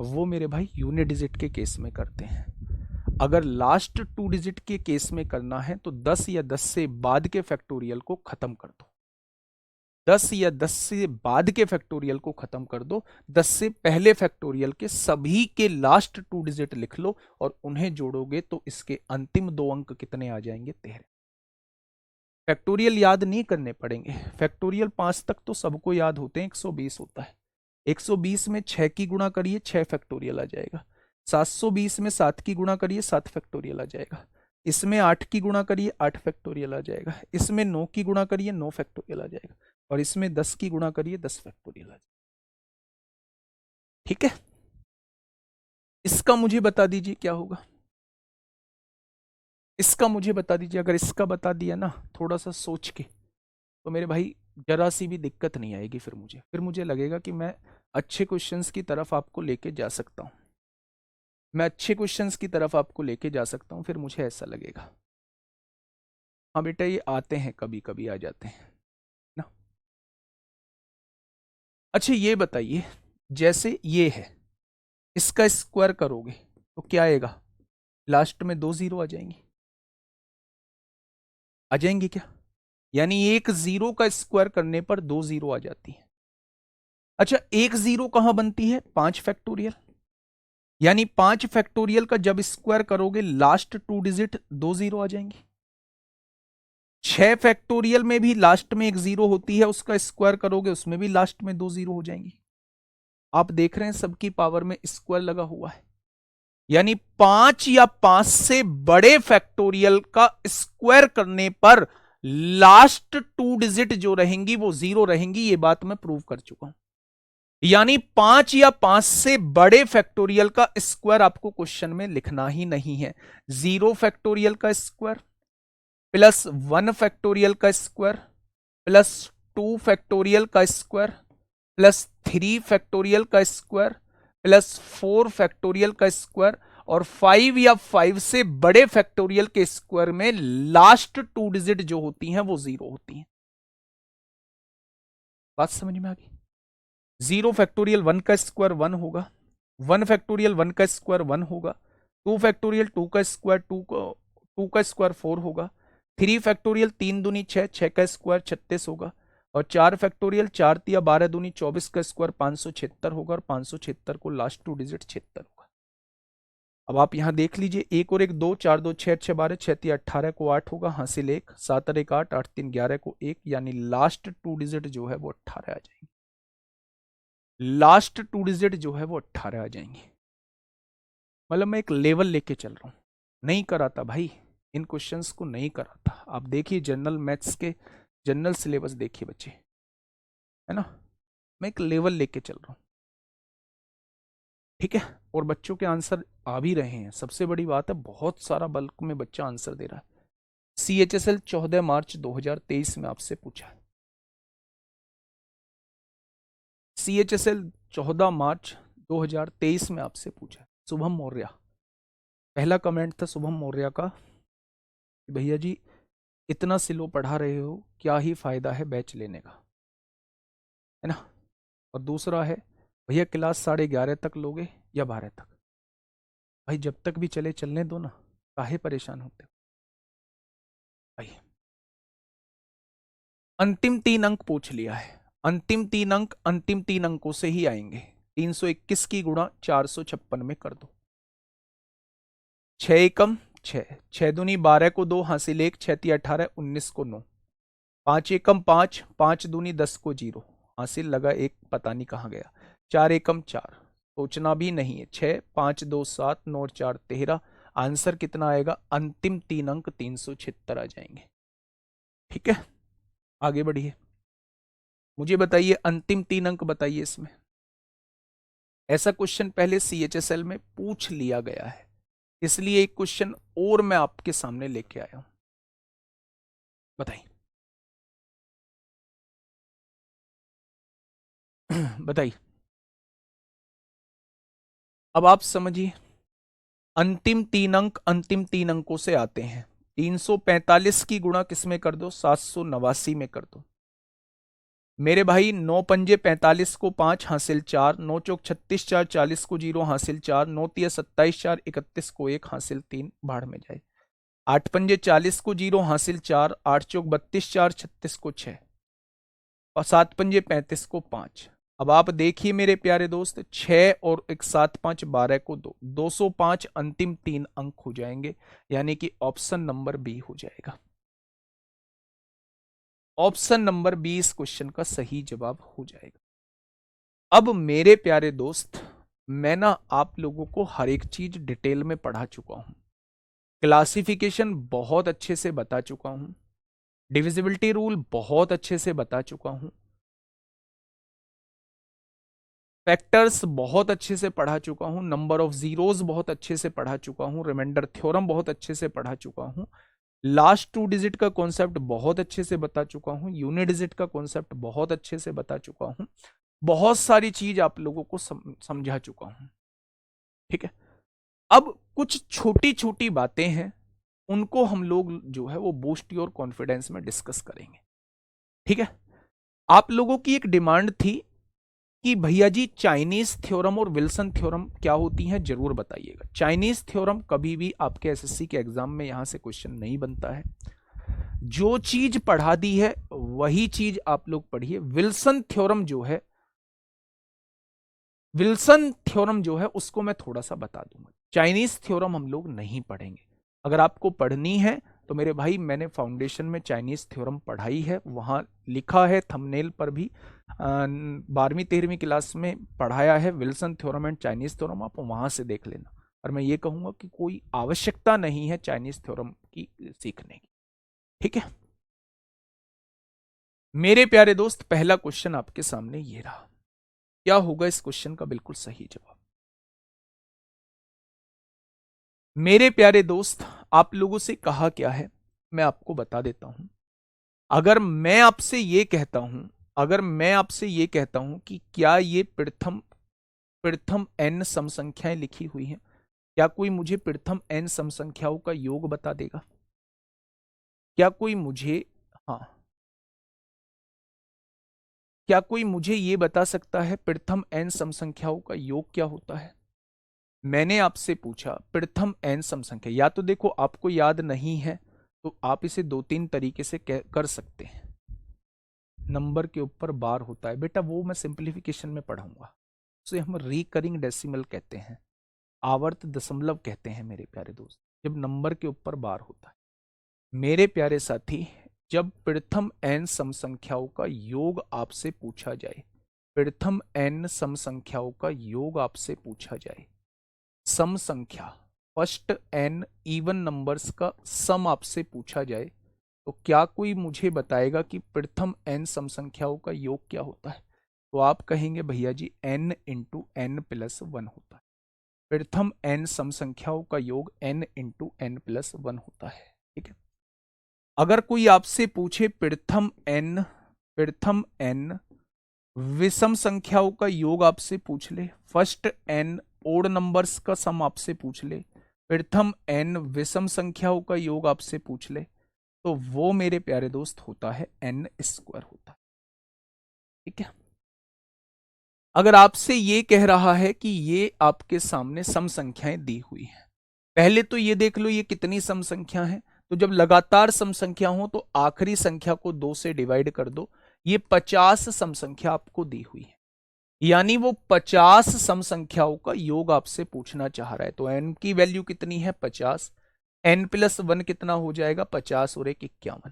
वो मेरे भाई यूनिट डिजिट के केस में करते हैं। अगर लास्ट 2 डिजिट के केस में करना है तो 10 या 10 से बाद के फैक्टोरियल को खत्म कर दो। 10 या 10 से बाद के फैक्टोरियल को खत्म कर दो, 10 से पहले फैक्टोरियल के सभी के लास्ट 2 डिजिट लिख लो और उन्हें जोड़ोगे तो इसके अंतिम 2 अंक कितने आ जाएंगे? 13। फैक्टोरियल याद नहीं करने पड़ेंगे, फैक्टोरियल 5 तक तो सबको याद होते हैं, 120 होता है। 120 में 6 की गुणा करिए 6 फैक्टोरियल आ जाएगा। 720 में 7 की गुणा करिए 7 फैक्टोरियल आ जाएगा। इसमें 8 की गुणा करिए 8 फैक्टोरियल आ जाएगा। इसमें 9 की गुणा करिए 9 फैक्टोरियल आ जाएगा। और इसमें 10 की गुणा करिए 10 फैक्टोरियल आ जाएगा। ठीक है, इसका मुझे बता दीजिए क्या होगा, इसका मुझे बता दीजिए। अगर इसका बता दिया ना थोड़ा सा सोच के, तो मेरे भाई जरा सी भी दिक्कत नहीं आएगी। फिर मुझे लगेगा कि मैं अच्छे क्वेश्चंस की तरफ आपको लेके जा सकता हूँ, मैं अच्छे क्वेश्चंस की तरफ आपको लेके जा सकता हूँ, फिर मुझे ऐसा लगेगा। हाँ बेटा ये आते हैं, कभी कभी आ जाते हैं ना। अच्छा ये बताइए, जैसे ये है, इसका स्क्वायर करोगे तो क्या आएगा? लास्ट में 2 जीरो आ जाएंगी, आ जाएंगी क्या? यानी एक जीरो का स्क्वायर करने पर 2 जीरो आ जाती है। अच्छा एक जीरो कहां बनती है? 5 फैक्टोरियल। यानी 5 फैक्टोरियल का जब स्क्वायर करोगे लास्ट 2 डिजिट 2 जीरो आ जाएंगी। 6 फैक्टोरियल में भी लास्ट में एक जीरो होती है, उसका स्क्वायर करोगे उसमें भी लास्ट में 2 जीरो हो जाएंगी। आप देख रहे हैं सबकी पावर में स्क्वायर लगा हुआ है। यानी 5 या 5 से बड़े फैक्टोरियल का स्क्वायर करने पर लास्ट 2 डिजिट जो रहेंगी वो जीरो रहेंगी, ये बात मैं प्रूव कर चुका हूं। यानी 5 या 5 से बड़े फैक्टोरियल का स्क्वायर आपको क्वेश्चन में लिखना ही नहीं है। 0 फैक्टोरियल का स्क्वायर प्लस 1 फैक्टोरियल का स्क्वायर प्लस 2 फैक्टोरियल का स्क्वायर प्लस 3 फैक्टोरियल का स्क्वायर प्लस 4 फैक्टोरियल का स्क्वायर और 5 या 5 से बड़े फैक्टोरियल के स्क्वायर में लास्ट 2 डिजिट जो होती हैं वो जीरो होती हैं। बात समझ में आ गई? 0 फैक्टोरियल 1 का स्क्वायर 1 होगा, 1 फैक्टोरियल 1 का स्क्वायर 1 होगा, 2 फैक्टोरियल 2 का स्क्वायर 2 का स्क्वायर 4 होगा, 3 फैक्टोरियल 3 दूनी 6, 6 का स्क्वायर 36 होगा और 4 फैक्टोरियल 4 तिया 12 दूनी 24 का स्क्वायर 576 होगा और 576 को लास्ट 2 डिजिट 76 होगा। अब आप यहां देख लीजिए, एक और एक 2, 4 2 6, 6 12, 6 तिया 18 को 8 होगा, हासिल 1, 7 और 1 8, 8 3 11 को 1, यानी लास्ट 2 डिजिट जो है वो 18 आ जाएंगे। लास्ट 2 डिजिट जो है वो 18 आ जाएंगे। मतलब मैं एक लेवल लेके चल रहा हूं, नहीं कराता भाई इन क्वेश्चंस को, नहीं कराता। आप देखिए जनरल मैथ्स के जनरल सिलेबस देखिए बच्चे, है ना, मैं एक लेवल लेके चल रहा हूं। ठीक है, और बच्चों के आंसर आ भी रहे हैं, सबसे बड़ी बात है बहुत सारा बल्क में बच्चा आंसर दे रहा है। CHSL 14 मार्च 2023 में आपसे पूछा है, CHSL 14 मार्च 2023 में आपसे पूछा है। शुभम मौर्य, पहला कमेंट था शुभम मौर्य का, भैया जी इतना स्लो पढ़ा रहे हो, क्या ही फायदा है बैच लेने का, है ना। और दूसरा है भैया क्लास 11:30 तक लोगे या 12 तक? भाई जब तक भी चले चलने दो ना, काहे परेशान होते हो भाई। अंतिम 3 अंक पूछ लिया है, अंतिम 3 अंक अंतिम 3 अंकों से ही आएंगे। 321 की गुणा 456 में कर दो, 6 एकम 6, 6 दूनी 12 को 2, हासिल 1, 6 ती 18, 19 को 9, 5 एकम 5, 5 दूनी 10 को 0, हासिल लगा 1, पता नहीं कहाँ गया, 4 एकम 4, सोचना भी नहीं है, 6 5 2 7, 9 4 13, आंसर कितना आएगा? अंतिम 3 अंक 376 आ जाएंगे। ठीक है, आगे बढ़िए, मुझे बताइए अंतिम 3 अंक बताइए इसमें। ऐसा क्वेश्चन पहले CHSL में पूछ लिया गया है, इसलिए एक क्वेश्चन और मैं आपके सामने लेके आया हूं, बताइए। बताइए, अब आप समझिए, अंतिम 3 अंक अंतिम 3 अंकों से आते हैं। 345 की गुणा किसमें कर दो? 789 में कर दो मेरे भाई। 9 पंजे 45 को 5, हासिल 4, 9 चौक 36, 4 40 को 0, हासिल 4, 9 तिया 27, 4 31 को 1, हासिल 3, भाड़ में जाए। 8 पंजे 40 को 0, हासिल 4, 8 चौक 32, 4 36 को 6, और 7 पंजे 35 को 5। अब आप देखिए मेरे प्यारे दोस्त, 6 और एक 7 5 12 को 2, 205 अंतिम 3 अंक हो जाएंगे, यानी कि ऑप्शन नंबर बी हो जाएगा। ऑप्शन नंबर बी इस क्वेश्चन का सही जवाब हो जाएगा। अब मेरे प्यारे दोस्त, मैं ना आप लोगों को हर एक चीज डिटेल में पढ़ा चुका हूं, क्लासिफिकेशन बहुत अच्छे से बता चुका हूं, डिविजिबिलिटी रूल बहुत अच्छे से बता चुका हूं, फैक्टर्स बहुत अच्छे से पढ़ा चुका हूं, नंबर ऑफ जीरोस बहुत अच्छे से पढ़ा चुका हूं, रिमाइंडर थ्योरम बहुत अच्छे से पढ़ा चुका हूं, लास्ट 2 डिजिट का कॉन्सेप्ट बहुत अच्छे से बता चुका हूं, यूनिट डिजिट का कॉन्सेप्ट बहुत अच्छे से बता चुका हूं, बहुत सारी चीज आप लोगों को समझा चुका हूं। ठीक है, अब कुछ छोटी छोटी बातें हैं, उनको हम लोग जो है वो बूस्ट योर कॉन्फिडेंस में डिस्कस करेंगे। ठीक है, आप लोगों की एक डिमांड थी कि भैया जी चाइनीज थ्योरम और विल्सन थ्योरम क्या होती हैं, जरूर बताइएगा। चाइनीज थ्योरम कभी भी आपके एसएससी के एग्जाम में यहां से क्वेश्चन नहीं बनता है, जो चीज पढ़ा दी है वही चीज आप लोग पढ़िए। विल्सन थ्योरम जो है, विल्सन थ्योरम जो है उसको मैं थोड़ा सा बता दूंगा, चाइनीज थ्योरम हम लोग नहीं पढ़ेंगे। अगर आपको पढ़नी है तो मेरे भाई, मैंने फाउंडेशन में चाइनीज थ्योरम पढ़ाई है, वहां लिखा है थंबनेल पर भी, 12वीं 13वीं क्लास में पढ़ाया है Wilson theorem and Chinese theorem, आप वहां से देख लेना। और मैं ये कहूंगा कि कोई आवश्यकता नहीं है चाइनीज थ्योरम की सीखने की। ठीक है मेरे प्यारे दोस्त, पहला क्वेश्चन आपके सामने ये रहा। क्या होगा इस क्वेश्चन का बिल्कुल सही जवाब? मेरे प्यारे दोस्त, आप लोगों से कहा क्या है मैं आपको बता देता हूं। अगर मैं आपसे ये कहता हूं, अगर मैं आपसे ये कहता हूं कि क्या ये प्रथम प्रथम n सम संख्याएं लिखी हुई हैं, क्या कोई मुझे प्रथम n सम संख्याओं का योग बता देगा? क्या कोई मुझे, हाँ, क्या कोई मुझे ये बता सकता है प्रथम n सम संख्याओं का योग क्या होता है? मैंने आपसे पूछा प्रथम n सम संख्या, या तो देखो आपको याद नहीं है तो आप इसे 2-3 तरीके से कर सकते हैं। नंबर के ऊपर बार होता है बेटा, वो मैं सिंप्लीफिकेशन में पढ़ाऊंगा, उसे हम रिकरिंग डेसिमल कहते हैं, आवर्त दशमलव कहते हैं मेरे प्यारे दोस्त, जब नंबर के ऊपर बार होता है। मेरे प्यारे साथी, जब प्रथम n सम संख्याओं का योग आपसे पूछा जाए, प्रथम n सम संख्याओं का योग आपसे पूछा जाए, सम संख्या फर्स्ट n इवन नंबर्स का सम आपसे पूछा जाए, तो क्या कोई मुझे बताएगा कि प्रथम n सम संख्याओं का योग क्या होता है? तो आप कहेंगे भैया जी n इंटू n प्लस 1 होता है। प्रथम n सम संख्याओं का योग n इंटू n प्लस 1 होता है। ठीक है, अगर कोई आपसे पूछे प्रथम n विषम संख्याओं का योग आपसे पूछ ले, फर्स्ट n ओड नंबर्स का सम आपसे पूछ ले, प्रथम n विषम संख्याओं का योग आपसे पूछ ले, तो वो मेरे प्यारे दोस्त होता है n स्क्वायर होता है। ठीक है, अगर आपसे ये कह रहा है कि ये आपके सामने सम संख्याएं दी हुई हैं, पहले तो ये देख लो ये कितनी सम संख्या है, तो जब लगातार सम संख्या हो तो आखिरी संख्या को 2 से डिवाइड कर दो, ये 50 सम संख्या आपको दी हुई है, यानी वो 50 सम संख्याओं का योग आपसे पूछना चाह रहा है। तो n की वैल्यू कितनी है 50, n प्लस 1 कितना हो जाएगा 50 और 1 51,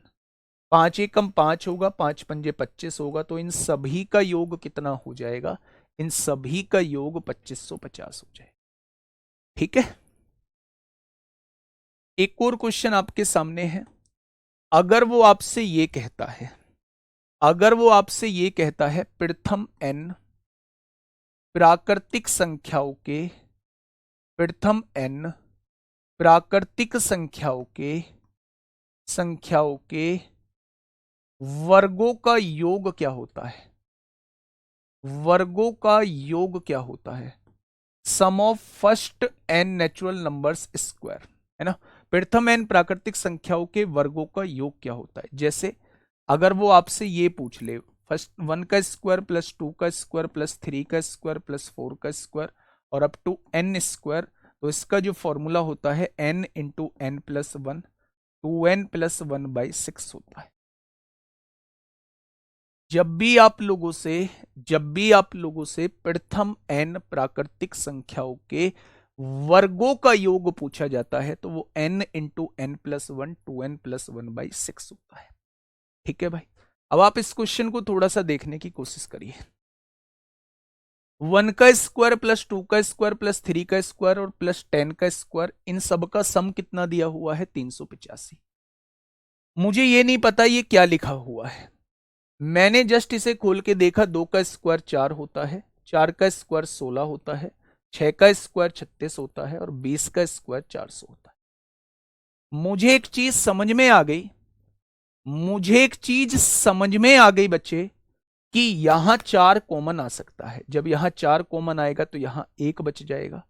5 एकम 5 होगा, 5 पंजे 25 होगा, तो इन सभी का योग कितना हो जाएगा, इन सभी का योग 2550 हो जाएगा। ठीक है, एक और क्वेश्चन आपके सामने है। अगर वो आपसे ये कहता है, अगर वो आपसे ये कहता है प्रथम n प्राकृतिक संख्याओं के, प्रथम n प्राकृतिक संख्याओं के वर्गों का योग क्या होता है? वर्गों का योग क्या होता है? Sum of first n natural numbers square, है ना। प्रथम n प्राकृतिक संख्याओं के वर्गों का योग क्या होता है? जैसे अगर वो आपसे ये पूछ ले फर्स्ट 1 का स्क्वायर प्लस 2 का स्क्वायर प्लस 3 का स्क्वायर प्लस 4 का स्क्वायर और अप टू n स्क्वायर, तो इसका जो फॉर्मूला होता है n into n plus 1, 2n plus 1 by 6 होता है। जब भी आप लोगों से प्रथम n प्राकृतिक संख्याओं के वर्गों का योग पूछा जाता है तो वो n into N plus one 2n+1/6 होता है। ठीक है भाई, अब आप इस क्वेश्चन को थोड़ा सा देखने की कोशिश करिए। 1 का स्क्वायर प्लस 2 का स्क्वायर प्लस 3 का स्क्वायर और प्लस 10 का स्क्वायर, इन सब का सम कितना दिया हुआ है? 385। मुझे ये नहीं पता ये क्या लिखा हुआ है, मैंने जस्ट इसे खोल के देखा। 2 का स्क्वायर 4 होता है, 4 का स्क्वायर 16 होता है, 6 का स्क्वायर 36 होता है और 20 का स्क्वायर 400 होता है। मुझे एक चीज समझ में आ गई बच्चे कि यहां 4 कॉमन आ सकता है। जब यहां 4 कॉमन आएगा तो यहां 1 बच जाएगा,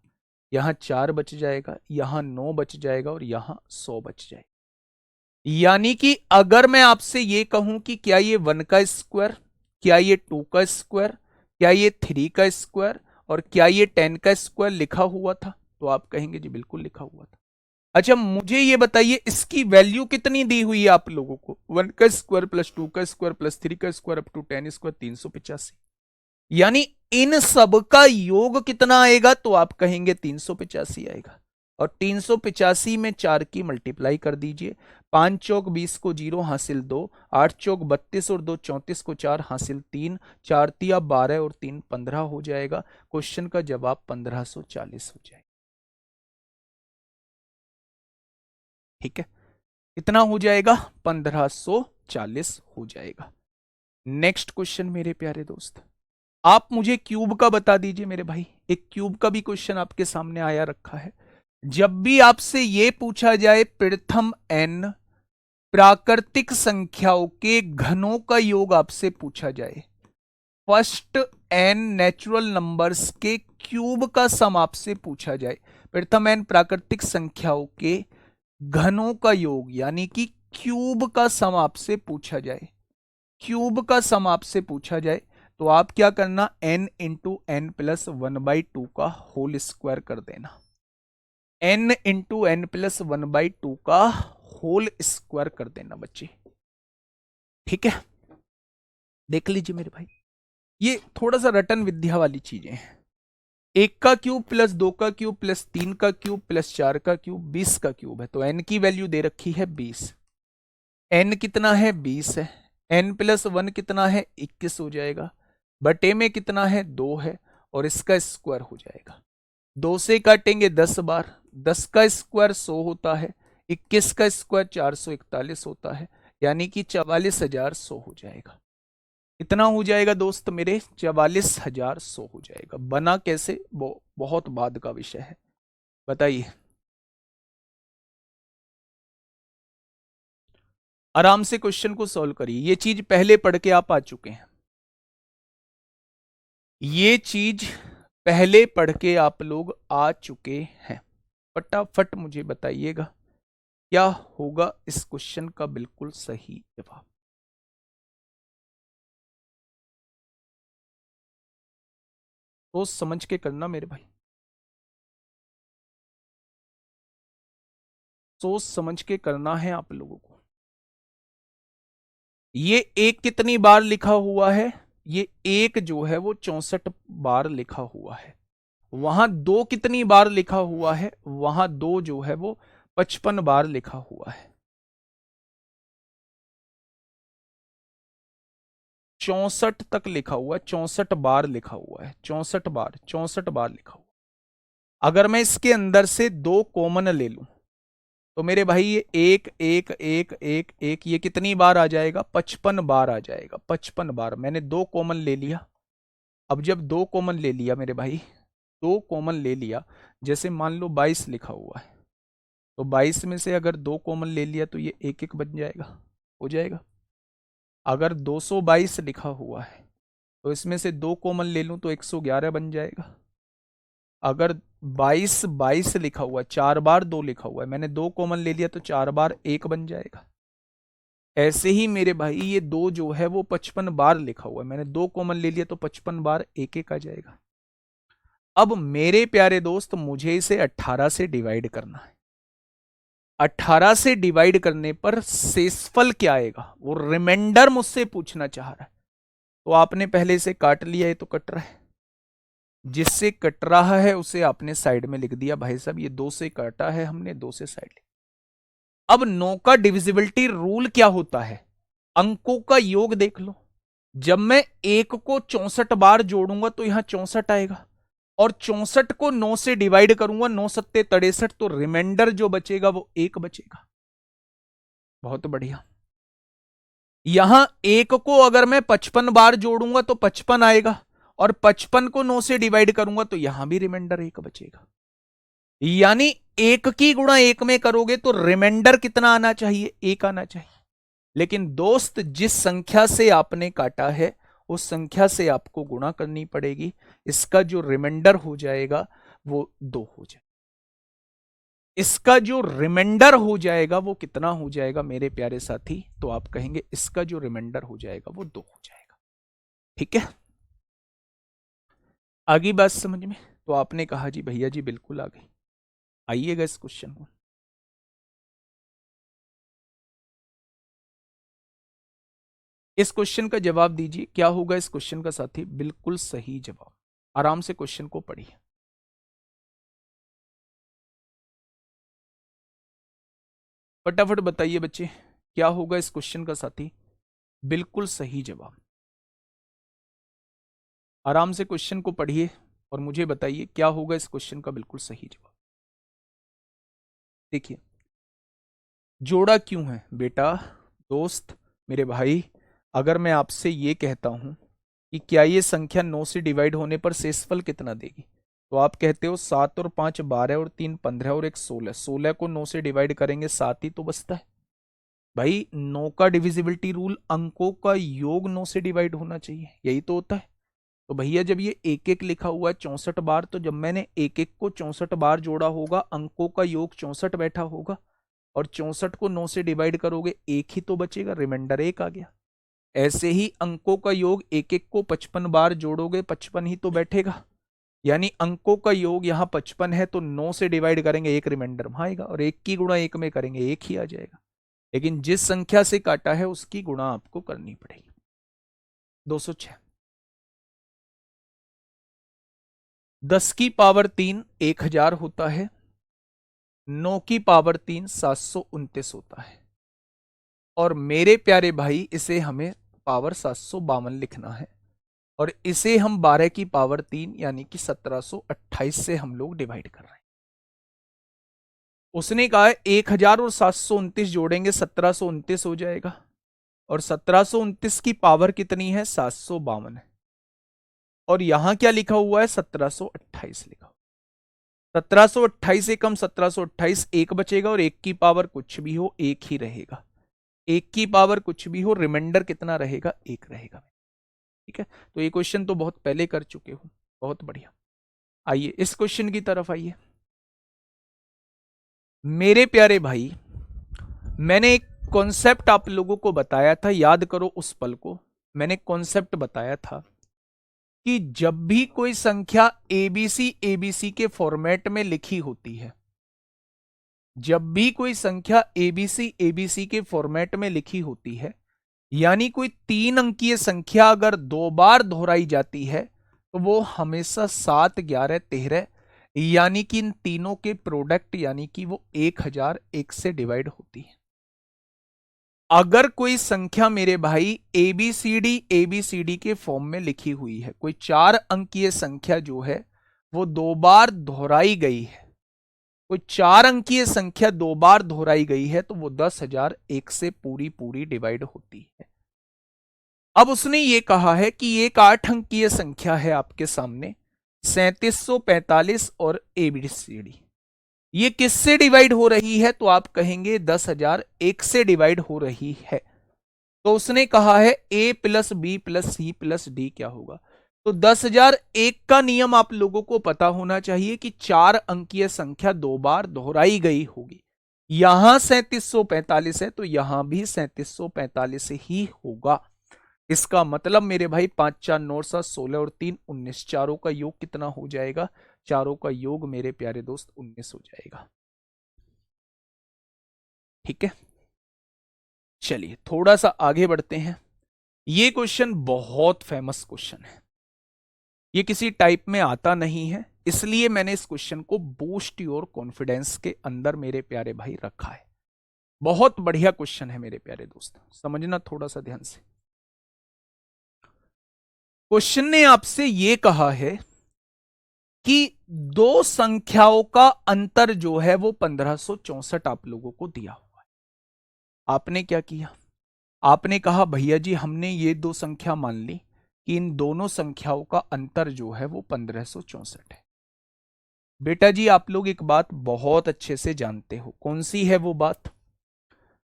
यहां 4 बच जाएगा, यहां 9 बच जाएगा और यहां 100 बच जाएगा। यानी कि अगर मैं आपसे ये कहूं कि क्या ये 1 का स्क्वायर, क्या ये 2 का स्क्वायर, क्या ये 3 का स्क्वायर और क्या ये 10 का स्क्वायर लिखा हुआ था, तो आप कहेंगे जी बिल्कुल लिखा हुआ था। अच्छा मुझे ये बताइए इसकी वैल्यू कितनी दी हुई है आप लोगों को? 1 का स्क्वायर प्लस 2 का स्क्वायर प्लस 3 का स्क्वायर अप टू 10 स्क्वायर 385। यानी इन सब का योग कितना आएगा? तो आप कहेंगे 385 आएगा। और 385 में 4 की मल्टीप्लाई कर दीजिए। 5 चौक 20 को 0 हासिल 2, 8 चौक 32 और 2 34 को 4 हासिल 3, 4 तिया 12 और 3 15 हो जाएगा। क्वेश्चन का जवाब 1540 हो जाएगा। ठीक है, कितना हो जाएगा? 1540 हो जाएगा। नेक्स्ट क्वेश्चन मेरे प्यारे दोस्त, आप मुझे क्यूब का बता दीजिए मेरे भाई। एक क्यूब का भी क्वेश्चन आपके सामने आया रखा है। जब भी आपसे यह पूछा जाए प्रथम n प्राकृतिक संख्याओं के घनों का योग आपसे पूछा जाए, फर्स्ट n नेचुरल नंबर्स के क्यूब का सम आपसे पूछा जाए, प्रथम n प्राकृतिक संख्याओं के घनों का योग यानी कि क्यूब का सम आपसे पूछा जाए, क्यूब का सम आपसे पूछा जाए तो आप क्या करना? n इंटू एन प्लस 1/2 का होल स्क्वायर कर देना। n इंटू एन प्लस 1/2 का होल स्क्वायर कर देना बच्चे। ठीक है, देख लीजिए मेरे भाई, ये थोड़ा सा रटन विद्या वाली चीजें हैं। 1 का क्यूब प्लस 2 का क्यूब प्लस 3 का क्यूब प्लस 4 का क्यूब 20 का क्यूब है। तो n की वैल्यू दे रखी है 20। n कितना है? 20 है। n प्लस 1 कितना है? 21 हो जाएगा। बटे में कितना है? 2 है और इसका स्क्वायर हो जाएगा। 2 से काटेंगे 10 बार, 10 का स्क्वायर 100 होता है, 21 का स्क्वायर 441 होता है, यानी कि 44,100 हो जाएगा। इतना हो जाएगा दोस्त मेरे, 44,100 हो जाएगा। बना कैसे वो बहुत बाद का विषय है, बताइए। आराम से क्वेश्चन को सॉल्व करिए। ये चीज पहले पढ़ के आप आ चुके हैं, ये चीज पहले पढ़ के आप लोग आ चुके हैं। फटाफट मुझे बताइएगा क्या होगा इस क्वेश्चन का बिल्कुल सही जवाब। सोच समझ के करना मेरे भाई, सोच समझ के करना है आप लोगों को। ये एक कितनी बार लिखा हुआ है? ये एक जो है वो 64 बार लिखा हुआ है। वहां 2 कितनी बार लिखा हुआ है? वहां 2 जो है वो 55 बार लिखा हुआ है। 64 तक लिखा हुआ है, 64 बार लिखा हुआ है, 64 बार, 64 बार लिखा हुआ। अगर मैं इसके अंदर से 2 कॉमन ले लूं तो मेरे भाई ये एक एक एक एक एक ये कितनी बार आ जाएगा? 55 बार आ जाएगा। 55 बार मैंने 2 कॉमन ले लिया। अब जब 2 कॉमन ले लिया मेरे भाई, 2 कॉमन ले लिया, जैसे मान लो 22 लिखा हुआ है तो 22 में से अगर 2 कॉमन ले लिया तो ये एक एक बन जाएगा, हो जाएगा। अगर 222 लिखा हुआ है तो इसमें से 2 कॉमन ले लूं तो 111 बन जाएगा। अगर 22 22 लिखा हुआ है, 4 बार 2 लिखा हुआ है, मैंने 2 कॉमन ले लिया तो 4 बार 1 बन जाएगा। ऐसे ही मेरे भाई ये 2 जो है वो 55 बार लिखा हुआ है, मैंने 2 कॉमन ले लिया तो 55 बार 1 1 आ जाएगा। अब मेरे प्यारे दोस्त मुझे इसे 18 से डिवाइड करना है। 18 से डिवाइड करने पर शेषफल क्या आएगा वो रिमाइंडर मुझसे पूछना चाह रहा है। तो आपने पहले से काट लिया, ये तो कट रहा है, जिससे कट रहा है उसे आपने साइड में लिख दिया। भाई साहब ये 2 से काटा है हमने, 2 से साइड लिख। अब 9 का डिविजिबिलिटी रूल क्या होता है, अंकों का योग देख लो। जब मैं 1 को 64 बार जोड़ूंगा तो यहां 64 आएगा, और 64 को 9 से डिवाइड करूंगा, 9 सत्ते 63, तो रिमाइंडर जो बचेगा वो 1 बचेगा। बहुत बढ़िया। यहां 1 को अगर मैं 55 बार जोड़ूंगा तो 55 आएगा, और 55 को 9 से डिवाइड करूंगा तो यहां भी रिमाइंडर 1 बचेगा। यानी 1 की गुणा 1 में करोगे तो रिमाइंडर कितना आना चाहिए, 1 आना चाहिए। लेकिन दोस्त जिस संख्या से आपने काटा है उस संख्या से आपको गुणा करनी पड़ेगी, इसका जो रिमाइंडर हो जाएगा वो 2 हो जाएगा। इसका जो रिमाइंडर हो जाएगा वो कितना हो जाएगा मेरे प्यारे साथी, तो आप कहेंगे इसका जो रिमाइंडर हो जाएगा वो 2 हो जाएगा। ठीक है, आगे बात समझ में? तो आपने कहा जी भैया जी बिल्कुल आ गई। आइएगा इस क्वेश्चन को, इस क्वेश्चन का जवाब दीजिए। क्या होगा इस क्वेश्चन का साथी? बिल्कुल सही जवाब। आराम से क्वेश्चन को पढ़िए। फटाफट बताइए बच्चे, क्या होगा इस क्वेश्चन का साथी? बिल्कुल सही जवाब। आराम से क्वेश्चन को पढ़िए और मुझे बताइए क्या होगा इस क्वेश्चन का बिल्कुल सही जवाब। देखिए, जोड़ा क्यों है बेटा, दोस्त, मेरे भाई, अगर मैं आपसे ये कहता हूं कि क्या ये संख्या 9 से डिवाइड होने पर शेषफल कितना देगी, तो आप कहते हो 7 और 5 12 और 3 15 और 1 16। 16 को 9 से डिवाइड करेंगे 7 ही तो बचता है। भाई 9 का डिविजिबिलिटी रूल, अंकों का योग 9 से डिवाइड होना चाहिए, यही तो होता है। तो भैया जब ये 1 1 लिखा हुआ है 64 बार, तो जब मैंने 1 1 को 64 बार जोड़ा होगा, अंकों का योग 64 बैठा होगा, और 64 को 9 से डिवाइड करोगे 1 ही तो बचेगा, रिमाइंडर 1 आ गया। ऐसे ही अंकों का योग 1 1 को 55 बार जोड़ोगे 55 ही तो बैठेगा, यानी अंकों का योग यहाँ 55 है, तो 9 से डिवाइड करेंगे 1 रिमाइंडर वहां आएगा, और 1 की गुणा 1 में करेंगे 1 ही आ जाएगा। लेकिन जिस संख्या से काटा है उसकी गुणा आपको करनी पड़ेगी। 206। 10 की पावर 3 1000 होता है, 9 की पावर 3 729 होता है, और मेरे प्यारे भाई इसे हमें पावर 752 लिखना है, और इसे हम 12 की पावर 3 यानी कि 1728 से हम लोग डिवाइड कर रहे हैं। उसने कहा है 1000 और 729 जोड़ेंगे 1729 हो जाएगा, और 1729 की पावर कितनी है, 752 है, और यहां क्या लिखा हुआ है, 1728 लिखा हुआ। 1728 से कम 1728, 1 बचेगा, और 1 की पावर कुछ भी हो 1 ही रहेगा। 1 की पावर कुछ भी हो, रिमाइंडर कितना रहेगा, 1 रहेगा। ठीक है, तो ये क्वेश्चन तो बहुत पहले कर चुके हो, बहुत बढ़िया। आइए इस क्वेश्चन की तरफ आइए। मेरे प्यारे भाई, मैंने एक कॉन्सेप्ट आप लोगों को बताया था, याद करो उस पल को। मैंने कॉन्सेप्ट बताया था कि जब भी कोई संख्या एबीसी एबीसी के फॉर्मेट में लिखी होती है, जब भी कोई संख्या एबीसी एबीसी के फॉर्मेट में लिखी होती है, यानी कोई 3 अंकीय संख्या अगर 2 बार दोहराई जाती है, तो वो हमेशा 7 11 13, यानी कि इन तीनों के प्रोडक्ट, यानी कि वो 1001 से डिवाइड होती है। अगर कोई संख्या मेरे भाई एबीसीडी के फॉर्म में लिखी हुई है, कोई 4 अंकीय संख्या जो है वो 2 बार दोहराई गई है, कोई 4 अंकीय संख्या 2 बार दोहराई गई है, तो वो 10,001 से पूरी पूरी डिवाइड होती है। अब उसने ये कहा है कि एक 8 अंकीय संख्या है आपके सामने 3745 और एबीसीडी, ये किससे डिवाइड हो रही है, तो आप कहेंगे 10,001 से डिवाइड हो रही है। तो उसने कहा है A plus B plus C plus D क्या होगा, तो 10,001 का नियम आप लोगों को पता होना चाहिए कि 4 अंकीय संख्या 2 बार दोहराई गई होगी। यहां 3745 है तो यहां भी 3745 ही होगा। इसका मतलब मेरे भाई 5 4 9 7 16 और 3 19, चारों का योग कितना हो जाएगा, चारों का योग मेरे प्यारे दोस्त 19 हो जाएगा। ठीक है, चलिए थोड़ा सा आगे बढ़ते हैं। ये क्वेश्चन बहुत फेमस क्वेश्चन है, ये किसी टाइप में आता नहीं है, इसलिए मैंने इस क्वेश्चन को बूस्ट योर कॉन्फिडेंस के अंदर मेरे प्यारे भाई रखा है। बहुत बढ़िया क्वेश्चन है मेरे प्यारे दोस्त, समझना थोड़ा सा ध्यान से। क्वेश्चन ने आपसे यह कहा है कि दो संख्याओं का अंतर जो है वो 1564 आप लोगों को दिया हुआ है। आपने क्या किया, आपने कहा भैया जी हमने ये दो संख्या मान ली कि इन दोनों संख्याओं का अंतर जो है वो 1564 है। बेटा जी आप लोग एक बात बहुत अच्छे से जानते हो, कौन सी है वो बात,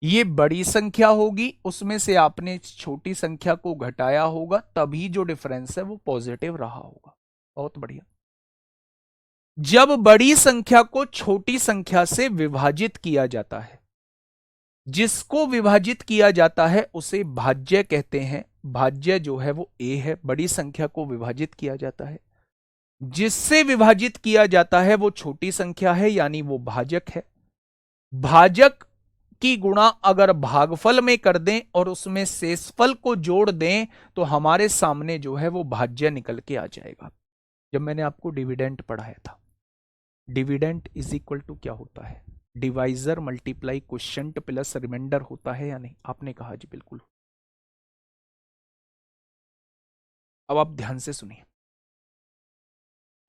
ये बड़ी संख्या होगी, उसमें से आपने छोटी संख्या को घटाया होगा, तभी जो डिफरेंस है वो पॉजिटिव रहा होगा। बहुत बढ़िया। जब बड़ी संख्या को छोटी संख्या से विभाजित किया जाता है, जिसको विभाजित किया जाता है उसे भाज्य कहते हैं। भाज्य जो है वो a है, बड़ी संख्या को विभाजित किया जाता है, जिससे विभाजित किया जाता है वो छोटी संख्या है, यानी वो भाजक है। भाजक की गुणा अगर भागफल में कर दें और उसमें शेषफल को जोड़ दें तो हमारे सामने जो है वो भाज्य निकल के आ जाएगा। जब मैंने आपको डिविडेंड पढ़ाया था, डिविडेंड इज इक्वल टू क्या होता है, divisor multiply quotient plus remainder होता है या नहीं, आपने कहा जी बिल्कुल। अब आप ध्यान से सुनिए,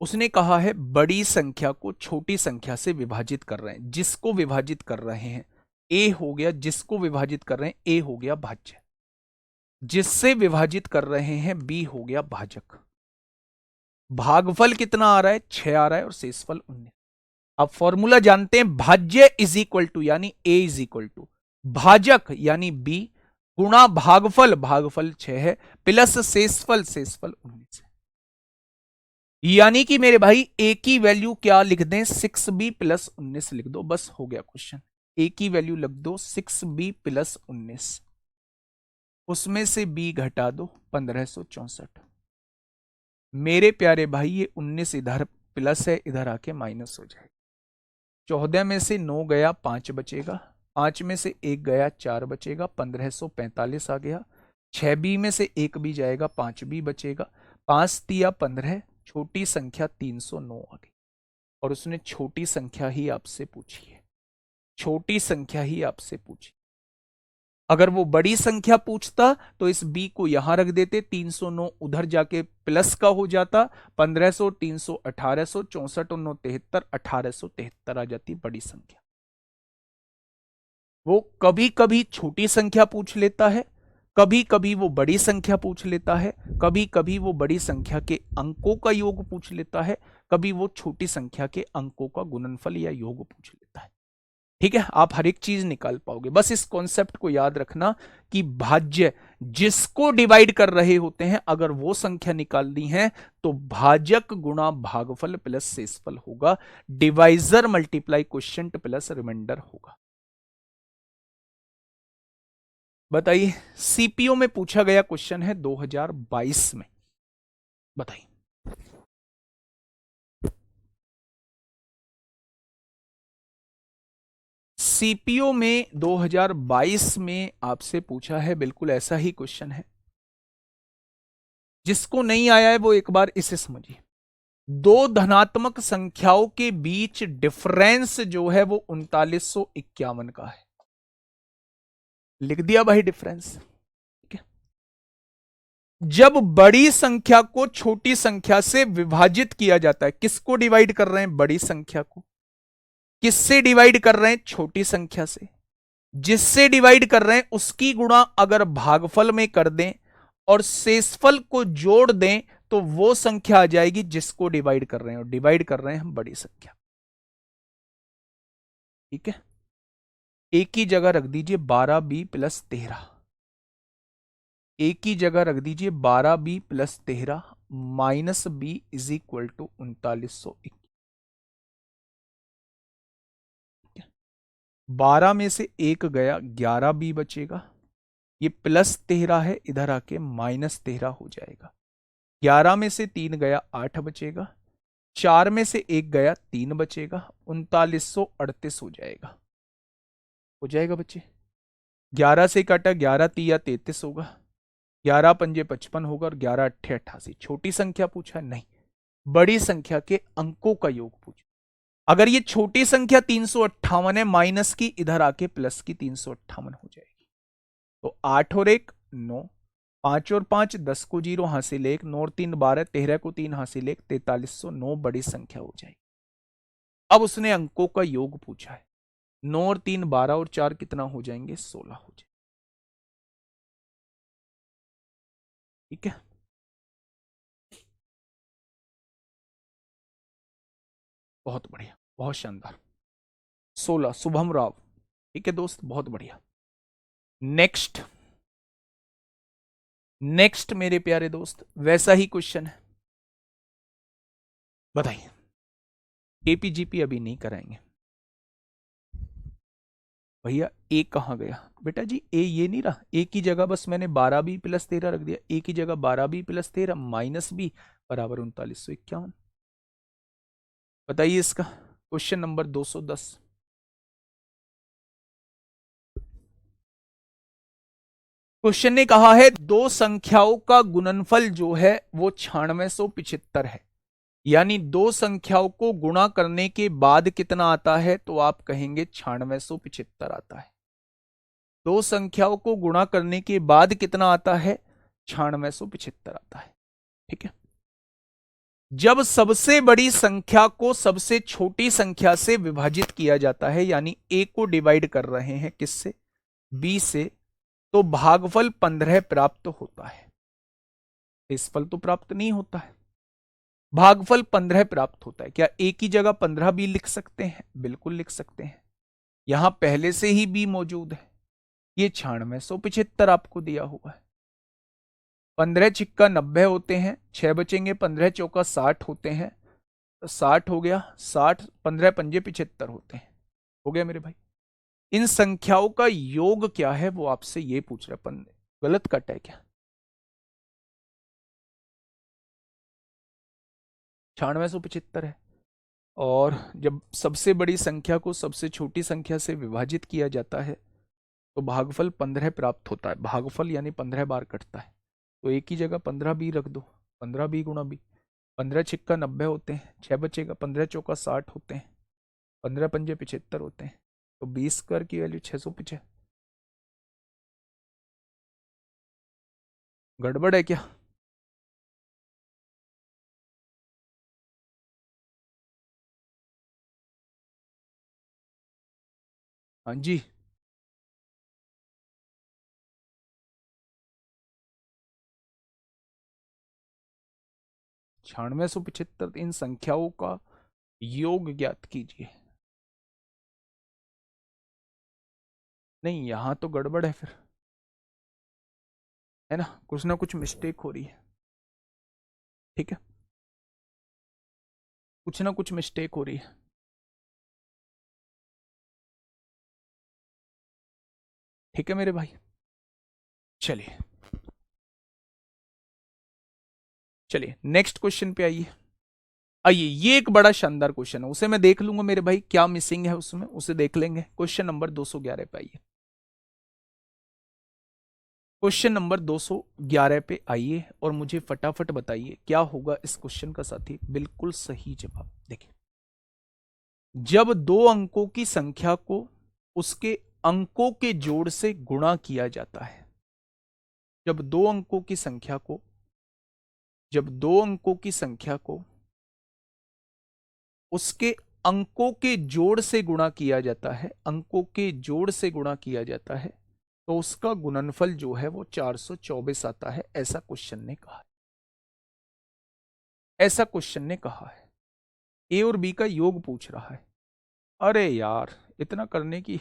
उसने कहा है बड़ी संख्या को छोटी संख्या से विभाजित कर रहे हैं, जिसको विभाजित कर रहे हैं a हो गया, जिसको विभाजित कर रहे हैं a हो गया भाज्य, जिससे विभाजित कर रहे हैं b हो गया भाजक। भागफल कितना आ रहा है, 6 आ रहा है और शेषफल 19। अब फॉर्मूला जानते हैं, भाज्य इज इक्वल टू यानी a इज इक्वल टू भाजक यानी b गुणा भागफल, भागफल 6 है, प्लस शेषफल, शेषफल 19 है। यानी कि मेरे भाई a की वैल्यू क्या लिख दें, 6b प्लस 19 लिख दो, बस हो गया क्वेश्चन। a की वैल्यू लिख दो 6b प्लस 19, उसमें से b घटा दो 1564। मेरे प्यारे भाई ये 19 इधर प्लस है, इधर आके माइनस हो जाएगा। 14 में से 9 गया 5 बचेगा, 5 में से 1 गया 4 बचेगा, 1545 आ गया। 6b में से 1 भी जाएगा, 5b बचेगा, 5 तिया 15, छोटी संख्या 309 आ गई। और उसने छोटी संख्या ही आपसे पूछी है, छोटी संख्या ही आपसे पूछी। अगर वो बड़ी संख्या पूछता तो इस b को यहां रख देते, 309 उधर जाके प्लस का हो जाता, 1500, 300, 1800, 64 और 9 73, 1873 आ जाती बड़ी संख्या। वो कभी कभी छोटी संख्या पूछ लेता है, कभी कभी वो बड़ी संख्या पूछ लेता है, कभी कभी वो बड़ी संख्या के अंकों का योग पूछ लेता है, कभी वो छोटी संख्या के अंकों का गुणनफल या योग पूछ लेता है। ठीक है, आप हर एक चीज निकाल पाओगे, बस इस कॉन्सेप्ट को याद रखना कि भाज्य जिसको डिवाइड कर रहे होते हैं, अगर वो संख्या निकालनी है तो भाजक गुणा भागफल प्लस शेषफल होगा, divisor multiply quotient plus remainder होगा। बताइए, सीपीओ में पूछा गया क्वेश्चन है 2022 में, बताइए। सीपीओ में 2022 में आपसे पूछा है, बिल्कुल ऐसा ही क्वेश्चन है। जिसको नहीं आया है वो एक बार इसे समझिए। दो धनात्मक संख्याओं के बीच डिफरेंस जो है वो 3951 का है। लिख दिया भाई डिफरेंस, ठीक है। जब बड़ी संख्या को छोटी संख्या से विभाजित किया जाता है, किसको डिवाइड कर रहे हैं, बड़ी संख्या को, किससे डिवाइड कर रहे हैं, छोटी संख्या से, जिससे डिवाइड कर रहे हैं उसकी गुणा अगर भागफल में कर दें और शेषफल को जोड़ दें तो वो संख्या आ जाएगी जिसको डिवाइड कर रहे हैं, और डिवाइड कर रहे हैं हम बड़ी संख्या। ठीक है, एक की जगह रख दीजिए 12b प्लस 13, एक की जगह रख दीजिए 12b plus 13 minus B is equal to 3921। 12 में से एक गया, 11b बचेगा, ये प्लस 13 है, इधर आके माइनस 13 हो जाएगा। 11 में से 3 गया, 8 बचेगा, 4 में से 1 गया, 3 बचेगा, 3938 हो जाएगा। हो जाएगा बच्चे, 11 से काटा 11 तिया 33 होगा, 11 पंजे 55 होगा और 11 अट्ठे 88। छोटी संख्या पूछा है? नहीं, बड़ी संख्या के अंकों का योग पूछा। अगर ये छोटी संख्या 358 है, माइनस की इधर आके प्लस की 358 हो जाएगी। तो 8 और 1 9, 5 और 5 10 को 0 हासिल 1, 9 और 3 12, 13 को 3 हासिल 1, 4309 बड़ी संख्या हो जाएगी। अब उसने अंकों का योग पूछा है। 9 और 3 12 और 4 कितना हो जाएंगे? 16 हो जाएंगे। ठीक है, बहुत बढ़िया, बहुत शानदार। 16 शुभम राव। ठीक है दोस्त, बहुत बढ़िया। नेक्स्ट, नेक्स्ट मेरे प्यारे दोस्त वैसा ही क्वेश्चन है, बताइए। केपीजीपी अभी नहीं कराएंगे भैया। ए कहां गया बेटा जी? ए ये नहीं रहा, ए की जगह बस मैंने 12b + 13 रख दिया। ए की जगह 12b + 13 माइनस बी बराबर 3951। बताइए इसका क्वेश्चन नंबर 210। क्वेश्चन ने कहा है दो संख्याओं का गुणनफल जो है वो 9675 है। यानी दो संख्याओं को गुणा करने के बाद कितना आता है? तो आप कहेंगे 9675 आता है। दो संख्याओं को गुणा करने के बाद कितना आता है? 9675 आता है। ठीक है, जब सबसे बड़ी संख्या को सबसे छोटी संख्या से विभाजित किया जाता है, यानी ए को डिवाइड कर रहे हैं किससे? बी से, तो भागफल 15 प्राप्त होता है। इस फल तो प्राप्त नहीं होता है, भागफल 15 प्राप्त होता है। क्या ए की जगह 15 भी लिख सकते हैं? बिल्कुल लिख सकते हैं, यहां पहले से ही बी मौजूद है। ये 9675 आपको दिया हुआ है। 15 छिक्का 90 होते हैं, 6 बचेंगे, 15 चौका 60 होते हैं, तो 60 हो गया, 60 15 पंजे 75 होते हैं। हो गया मेरे भाई। इन संख्याओं का योग क्या है वो आपसे ये पूछ रहे हैं। गलत कट है क्या? 9675 है। और जब सबसे बड़ी संख्या को सबसे छोटी संख्या से विभाजित किया जाता है तो भागफल 15 प्राप्त होता है। भागफल यानी 15 बार कटता है, तो एक ही जगह 15 बी रख दो। 15 बी गुणा बी, 15 छिक्का 90 होते हैं, 6 बचेगा, 15 चौका 60 होते हैं, 15 पंजे 75 होते हैं, तो 20 स्क्वायर की वैल्यू 650। गड़बड़ है क्या? हाँ जी, 9675। इन संख्याओं का योग ज्ञात कीजिए। नहीं, यहां तो गड़बड़ है फिर, है ना कुछ मिस्टेक हो रही है। ठीक है, कुछ ना कुछ मिस्टेक हो रही है। ठीक है मेरे भाई, चलिए चलिए नेक्स्ट क्वेश्चन पे आइए। आइए, ये एक बड़ा शानदार क्वेश्चन है, उसे मैं देख लूंगा मेरे भाई, क्या मिसिंग है उसमें उसे देख लेंगे। क्वेश्चन नंबर 211 पे आइए। क्वेश्चन नंबर 211 पे आइए और मुझे फटाफट बताइए क्या होगा इस क्वेश्चन का साथी। बिल्कुल सही जवाब। देखिए, जब दो अंकों की संख्या को उसके अंकों के जोड़ से गुणा किया जाता है, जब दो अंकों की संख्या को जब दो अंकों की संख्या को उसके अंकों के जोड़ से गुणा किया जाता है, अंकों के जोड़ से गुणा किया जाता है, तो उसका गुणनफल जो है वो 424 आता है। ऐसा क्वेश्चन ने कहा है, ऐसा क्वेश्चन ने कहा है। ए और बी का योग पूछ रहा है। अरे यार, इतना करने की,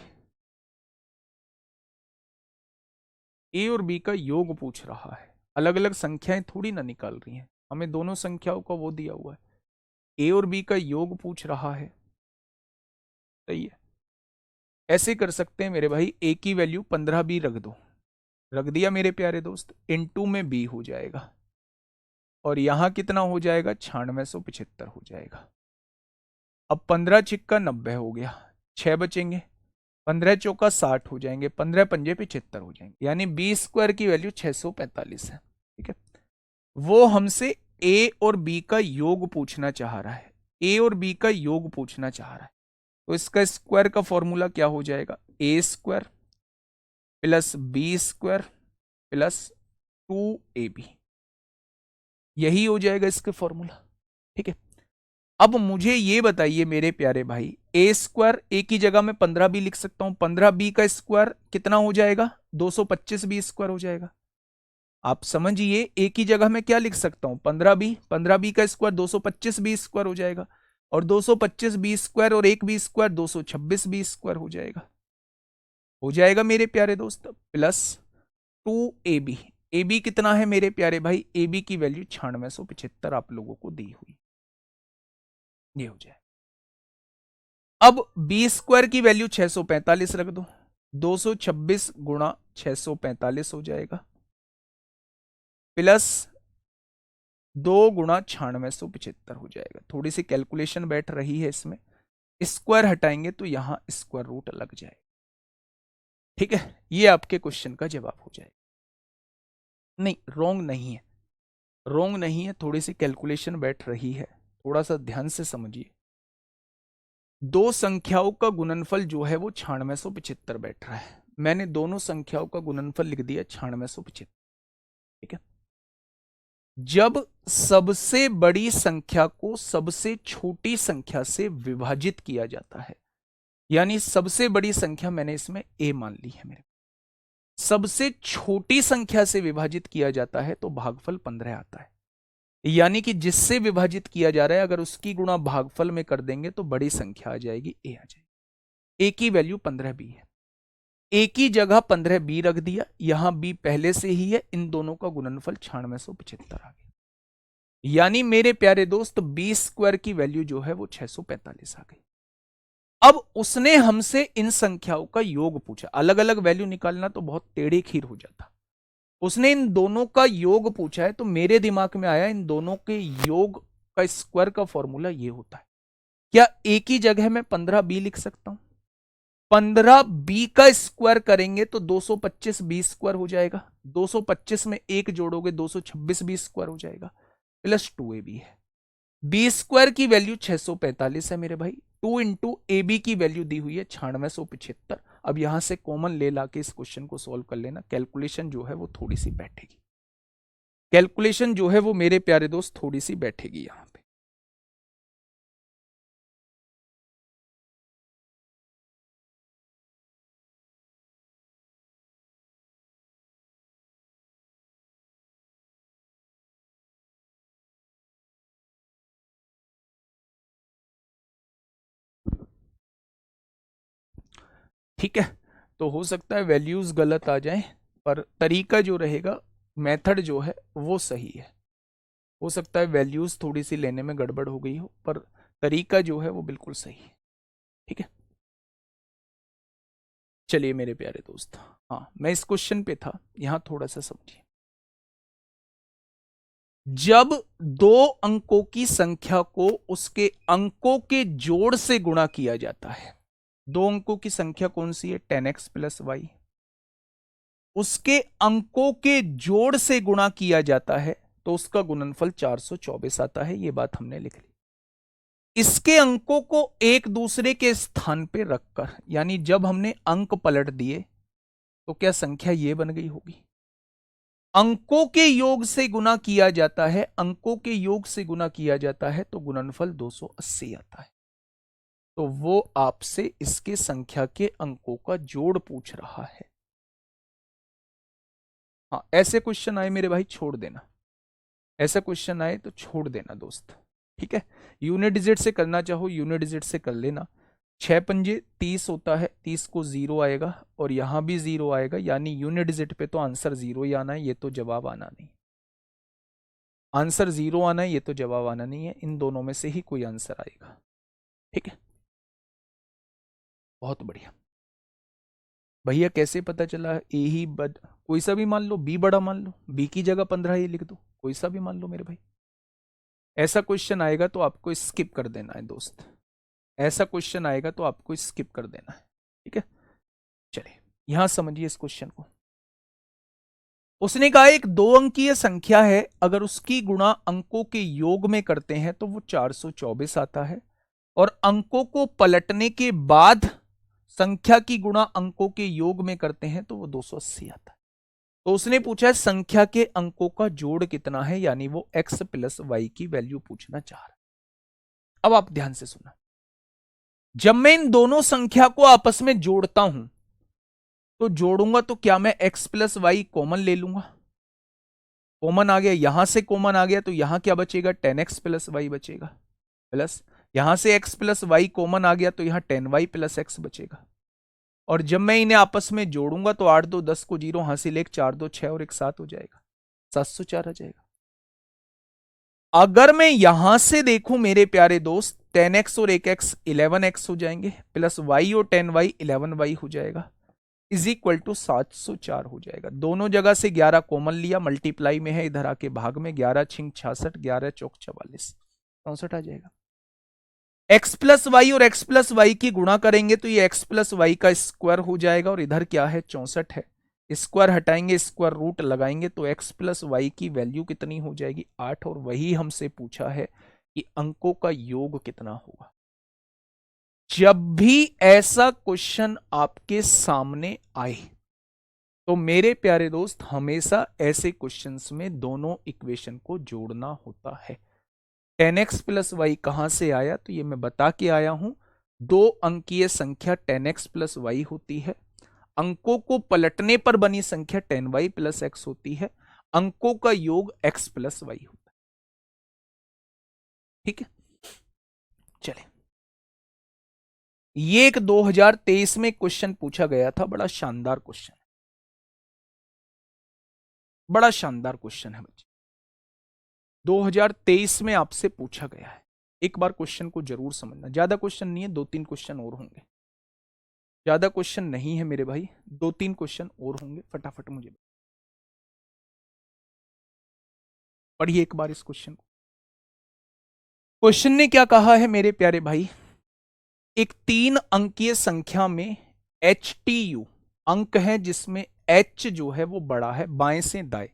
ए और बी का योग पूछ रहा है, अलग अलग संख्याएं थोड़ी ना निकाल रही हैं, हमें दोनों संख्याओं का वो दिया हुआ है। ए और बी का योग पूछ रहा है, सही है। ऐसे कर सकते हैं मेरे भाई, ए की वैल्यू 15 बी रख दो, रख दिया मेरे प्यारे दोस्त, इनटू में बी हो जाएगा, और यहां कितना हो जाएगा? 9675 हो जाएगा। अब 15 छिक्का 90 हो गया, 6 बचेंगे, 15 चौका 60 हो जाएंगे, 15 पंजे 75 हो जाएंगे, यानी बी स्क्वायर की वैल्यू 645 है। ठीक है, वो हमसे ए और बी का योग पूछना चाह रहा है, ए और बी का योग पूछना चाह रहा है। तो इसका स्क्वायर का फॉर्मूला क्या हो जाएगा, A square plus B square plus 2ab, यही हो जाएगा इसका फॉर्मूला। ठीक है, अब मुझे ये बताइए मेरे प्यारे भाई, ए स्क्वायर ए की जगह में 15b लिख सकता हूं, 15b का स्क्वायर कितना हो जाएगा, 225b स्क्वायर हो जाएगा। आप समझिए, ए की जगह में क्या लिख सकता हूं, 15b, 15b का स्क्वायर 225b स्क्वायर हो जाएगा, और 225b स्क्वायर और एक बी स्क्वायर 226b स्क्वायर हो जाएगा मेरे प्यारे दोस्त, प्लस 2ab। ए बी कितना है मेरे प्यारे भाई, ए बी की वैल्यू 9675 आप लोगों को दी हुई, ये हो जाए। अब बी स्क्वायर की वैल्यू 645 रख दो, 226 गुणा 645 हो जाएगा, प्लस 2 गुणा 9675 हो जाएगा। थोड़ी सी कैलकुलेशन बैठ रही है इसमें, स्क्वायर हटाएंगे तो यहां स्क्वायर रूट लग जाएगा। ठीक है, ये आपके क्वेश्चन का जवाब हो जाएगा। नहीं, रोंग नहीं है, रोंग नहीं है, थोड़ी सी कैलकुलेशन बैठ रही है, थोड़ा सा ध्यान से समझिए। दो संख्याओं का गुणनफल जो है वो 9675 बैठ रहा है, मैंने दोनों संख्याओं का गुणनफल लिख दिया 9675। ठीक है, जब सबसे बड़ी संख्या को सबसे छोटी संख्या से विभाजित किया जाता है, यानी सबसे बड़ी संख्या मैंने इसमें ए मान ली है मेरे, सबसे छोटी संख्या से विभाजित किया जाता है तो भागफल 15 आता है, यानी कि जिससे विभाजित किया जा रहा है अगर उसकी गुणा भागफल में कर देंगे तो बड़ी संख्या आ जाएगी, ए आ जाएगी। ए की वैल्यू 15b है, ए की जगह 15b रख दिया, यहां b पहले से ही है, इन दोनों का गुणनफल 9675 आ गया, यानी मेरे प्यारे दोस्त बी स्क्वायर की वैल्यू जो है वो 645 आ गई। अब उसने हमसे इन संख्याओं का योग पूछा, अलग अलग वैल्यू निकालना तो बहुत टेढ़ी खीर हो जाता, उसने इन दोनों का योग पूछा है, तो मेरे दिमाग में आया इन दोनों के योग का स्क्वायर का फॉर्मूला ये होता है, क्या ए की जगह में 15b लिख सकता हूं, 15b का स्क्वायर करेंगे तो 225b स्क्वायर हो जाएगा, 225 में एक जोड़ोगे 226b स्क्वायर हो जाएगा, प्लस 2ab है, बी स्क्वायर की वैल्यू 645 है मेरे भाई, 2 इंटू ए बी की वैल्यू दी हुई है 9675। अब यहां से कॉमन ले लाके इस क्वेश्चन को सॉल्व कर लेना, कैलकुलेशन जो है वो थोड़ी सी बैठेगी, कैलकुलेशन जो है वो मेरे प्यारे दोस्त थोड़ी सी बैठेगी यहां पे। ठीक है, तो हो सकता है वैल्यूज गलत आ जाए, पर तरीका जो रहेगा, मेथड जो है वो सही है। हो सकता है वैल्यूज थोड़ी सी लेने में गड़बड़ हो गई हो, पर तरीका जो है वो बिल्कुल सही है। ठीक है, चलिए मेरे प्यारे दोस्त, हाँ मैं इस क्वेश्चन पे था, यहां थोड़ा सा समझिए। जब दो अंकों की संख्या को उसके अंकों के जोड़ से गुणा किया जाता है, दो अंकों की संख्या कौन सी है, 10x प्लस वाई, उसके अंकों के जोड़ से गुणा किया जाता है तो उसका गुणनफल 424 आता है, यह बात हमने लिख ली। इसके अंकों को एक दूसरे के स्थान पे रखकर, यानी जब हमने अंक पलट दिए तो क्या संख्या ये बन गई होगी, अंकों के योग से गुना किया जाता है, अंकों के योग से गुना किया जाता है तो गुणनफल 280 आता है। तो वो आपसे इसके संख्या के अंकों का जोड़ पूछ रहा है। हाँ, ऐसे क्वेश्चन आए मेरे भाई छोड़ देना, ऐसा क्वेश्चन आए तो छोड़ देना दोस्त। ठीक है, यूनिट डिजिट से करना चाहो यूनिट डिजिट से कर लेना, 6 पंजे 30 होता है, 30 को 0 आएगा और यहां भी 0 आएगा, यानी यूनिट डिजिट पे तो आंसर 0 ही आना है, ये तो जवाब आना नहीं, आंसर 0 आना है, ये तो जवाब आना नहीं है, इन दोनों में से ही कोई आंसर आएगा। ठीक है, बहुत बढ़िया भैया, कैसे पता चला, ए ही बद कोई सा भी मान लो, बी बड़ा मान लो, बी की जगह 15 ये लिख दो, कोई सा भी मान लो मेरे भाई। ऐसा क्वेश्चन आएगा तो आपको स्किप कर देना है दोस्त, ऐसा क्वेश्चन आएगा तो आपको स्किप कर देना है। ठीक है, यहां समझिए इस क्वेश्चन को। उसने कहा एक 2 अंकीय संख्या है, अगर उसकी गुणा अंकों के योग में करते हैं तो वो 424 आता है, और अंकों को पलटने के बाद संख्या की गुणा अंकों के योग में करते हैं तो वो 280 आता है। तो उसने पूछा है संख्या के अंकों का जोड़ कितना है, यानी वो x प्लस वाई की वैल्यू पूछना चाह रहा है। अब आप ध्यान से सुना, जब मैं इन दोनों संख्या को आपस में जोड़ता हूं तो जोड़ूंगा तो क्या मैं x प्लस वाई कॉमन ले लूंगा, कॉमन आ गया, यहां से कॉमन आ गया तो यहां क्या बचेगा 10x प्लस वाई बचेगा, प्लस यहां से x प्लस वाई कॉमन आ गया तो यहां 10y प्लस एक्स बचेगा। और जब मैं इन्हें आपस में जोड़ूंगा तो 8 2 10 को 0 हासिल 1 4 2 6 और 1 7 हो जाएगा, 704 आ जाएगा। अगर मैं यहां से देखूं मेरे प्यारे दोस्त 10x और 1x 11x हो जाएंगे, प्लस y और 10y 11y हो जाएगा, इज इक्वल टू 704 हो जाएगा। दोनों जगह से 11 कॉमन लिया, मल्टीप्लाई में है, इधर आके भाग में 11 छिंग 66, 11 चौक 44, 64 आ जाएगा। x प्लस वाई और x प्लस वाई की गुणा करेंगे तो ये x प्लस वाई का स्क्वायर हो जाएगा, और इधर क्या है 64 है, स्क्वायर हटाएंगे स्क्वायर रूट लगाएंगे तो x प्लस वाई की वैल्यू कितनी हो जाएगी 8, और वही हमसे पूछा है कि अंकों का योग कितना होगा। जब भी ऐसा क्वेश्चन आपके सामने आए तो मेरे प्यारे दोस्त हमेशा ऐसे क्वेश्चंस में दोनों इक्वेशन को जोड़ना होता है। 10x प्लस वाई कहां से आया, तो ये मैं बता के आया हूं, 2 अंकीय संख्या 10x प्लस वाई होती है, अंकों को पलटने पर बनी संख्या 10y प्लस एक्स होती है, अंकों का योग x प्लस वाई होता है। ठीक है, चले, ये एक 2023 में क्वेश्चन पूछा गया था, बड़ा शानदार क्वेश्चन, बड़ा शानदार क्वेश्चन है बच्चे, 2023 में आपसे पूछा गया है। एक बार क्वेश्चन को जरूर समझना, ज्यादा क्वेश्चन नहीं है, 2-3 क्वेश्चन और होंगे, ज्यादा क्वेश्चन नहीं है मेरे भाई, 2-3 क्वेश्चन और होंगे, फटाफट मुझे पढ़िए एक बार इस क्वेश्चन को। क्वेश्चन ने क्या कहा है मेरे प्यारे भाई, एक 3 अंकीय संख्या में HTU अंक है जिसमें H जो है वो बड़ा है बाएं से दाएं,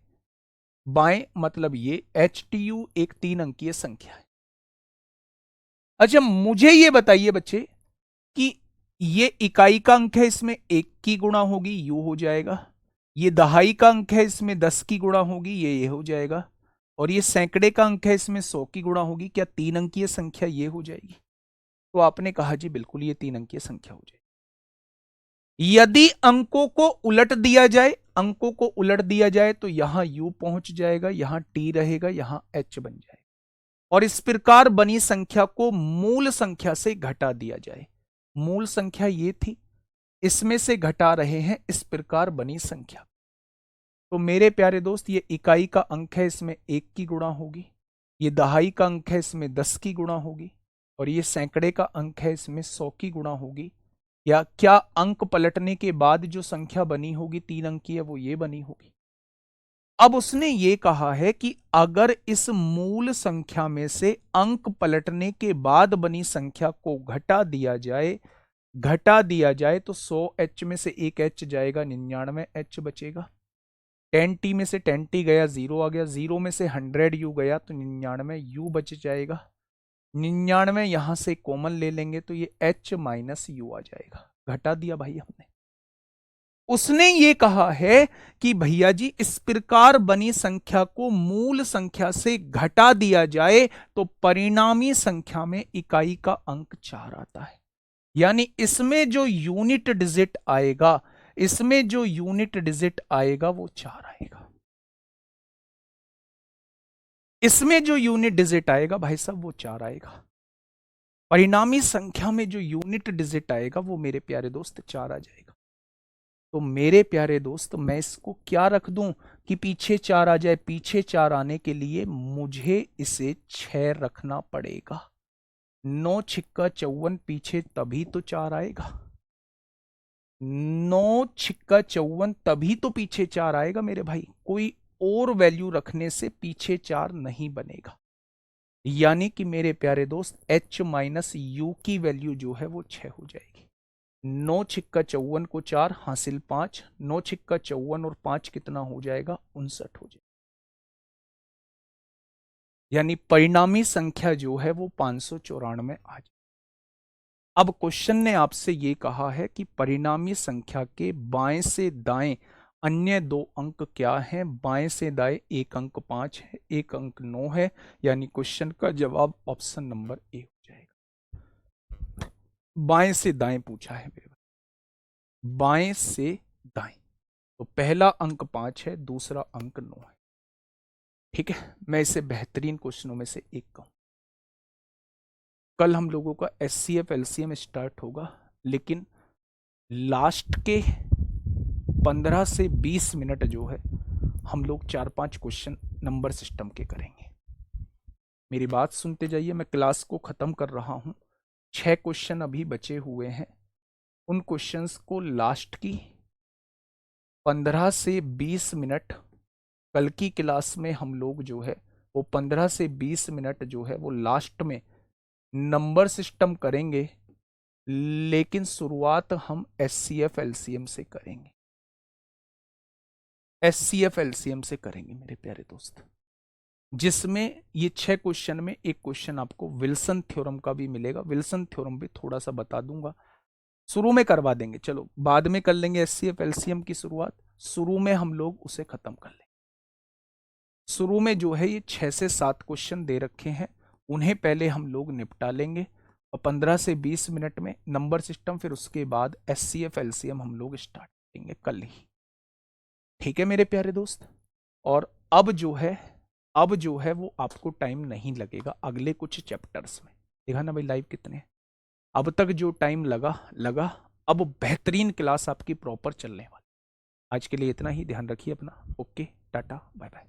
बाएं मतलब ये HTU एक 3 अंकीय संख्या है। अच्छा मुझे ये बताइए बच्चे कि ये इकाई का अंक है, इसमें 1 की गुणा होगी यू हो जाएगा, ये दहाई का अंक है इसमें 10 की गुणा होगी ये हो जाएगा, और ये सैकड़े का अंक है इसमें 100 की गुणा होगी, क्या 3 अंकीय संख्या ये हो जाएगी? तो आपने कहा जी बिल्कुल ये 3 अंकीय संख्या हो जाएगी। यदि अंकों को उलट दिया जाए, अंकों को उलट दिया जाए तो यहां u पहुंच जाएगा, यहां t रहेगा, यहां h बन जाएगा, और इस प्रकार बनी संख्या को मूल संख्या से घटा दिया जाए, मूल संख्या ये थी, इसमें से घटा रहे हैं इस प्रकार बनी संख्या। तो मेरे प्यारे दोस्त ये इकाई का अंक है इसमें 1 की गुणा होगी, ये दहाई का अंक है इसमें 10 की गुणा होगी, और ये सैकड़े का अंक है इसमें 100 की गुणा होगी। या क्या अंक पलटने के बाद जो संख्या बनी होगी 3 अंक की है वो ये बनी होगी। अब उसने ये कहा है कि अगर इस मूल संख्या में से अंक पलटने के बाद बनी संख्या को घटा दिया जाए तो 100h में से 1h जाएगा, 99h बचेगा, 10t में से 10t गया 0 आ गया, 0 में से 100u गया तो 99u बच जाएगा, 99 यहां से कॉमन ले लेंगे तो ये h माइनस यू आ जाएगा, घटा दिया भाई हमने। उसने ये कहा है कि भैया जी इस प्रकार बनी संख्या को मूल संख्या से घटा दिया जाए तो परिणामी संख्या में इकाई का अंक 4 आता है, यानी इसमें जो यूनिट डिजिट आएगा, इसमें जो यूनिट डिजिट आएगा वो 4 आएगा, इसमें जो यूनिट डिजिट आएगा भाई साहब वो 4 आएगा, परिणामी संख्या में जो यूनिट डिजिट आएगा वो मेरे प्यारे दोस्त 4 आ जाएगा। तो मेरे प्यारे दोस्त मैं इसको क्या रख दूं कि पीछे 4 आ जाए, पीछे 4 आने के लिए मुझे इसे 6 रखना पड़ेगा, 9 छिक्का 54 पीछे तभी तो 4 आएगा, 9 छिक्का 54 तभी तो पीछे 4 आएगा मेरे भाई, कोई और वैल्यू रखने से पीछे 4 नहीं बनेगा, यानी कि मेरे प्यारे दोस्त h माइनस यू की वैल्यू जो है वो 6 हो जाएगी। 9 छिक्का 54 को 4 हासिल 5, 9 छिक्का 54 और 5 कितना हो जाएगा, 59 हो जाएगा। यानी परिणामी संख्या जो है वो 594 आ जाए। अब क्वेश्चन ने आपसे ये कहा है कि परिणामी संख्या के बाएं से दाएं अन्य दो अंक क्या हैं। बाएं से दाएं एक अंक 5 है, एक अंक 9 है, यानी क्वेश्चन का जवाब ऑप्शन नंबर ए हो जाएगा। बाएं से दाएं पूछा है मेरे भाई, बाएं से दाएं। तो पहला अंक 5 है, दूसरा अंक 9 है। ठीक है, मैं इसे बेहतरीन क्वेश्चनों में से एक कहूं। कल हम लोगों का SCF LCM स्टार्ट होगा, लेकिन लास्ट के 15 से 20 मिनट जो है हम लोग 4-5 क्वेश्चन नंबर सिस्टम के करेंगे। मेरी बात सुनते जाइए, मैं क्लास को खत्म कर रहा हूं। 6 क्वेश्चन अभी बचे हुए हैं, उन क्वेश्चंस को लास्ट की 15 से 20 मिनट कल की क्लास में हम लोग जो है वो 15 से 20 मिनट जो है वो लास्ट में नंबर सिस्टम करेंगे, लेकिन शुरुआत हम SCF LCM से करेंगे। SCF LCM से करेंगे मेरे प्यारे दोस्त, जिसमें ये 6 क्वेश्चन में एक क्वेश्चन आपको विल्सन थ्योरम का भी मिलेगा। विल्सन थ्योरम भी थोड़ा सा बता दूंगा, शुरू में करवा देंगे, चलो बाद में कर लेंगे SCF LCM की शुरुआत। शुरू में हम लोग उसे खत्म कर लेंगे। शुरू में जो है ये 6 से 7 क्वेश्चन दे रखे हैं, उन्हें पहले हम लोग निपटा लेंगे और 15 से 20 मिनट में नंबर सिस्टम, फिर उसके बाद SCF LCM हम लोग स्टार्ट करेंगे कल ही। ठीक है मेरे प्यारे दोस्त। और अब जो है वो आपको टाइम नहीं लगेगा अगले कुछ चैप्टर्स में। देखा ना भाई लाइव कितने हैं? अब तक जो टाइम लगा अब बेहतरीन क्लास आपकी प्रॉपर चलने वाली। आज के लिए इतना ही, ध्यान रखिए अपना। Okay, tata, bye bye.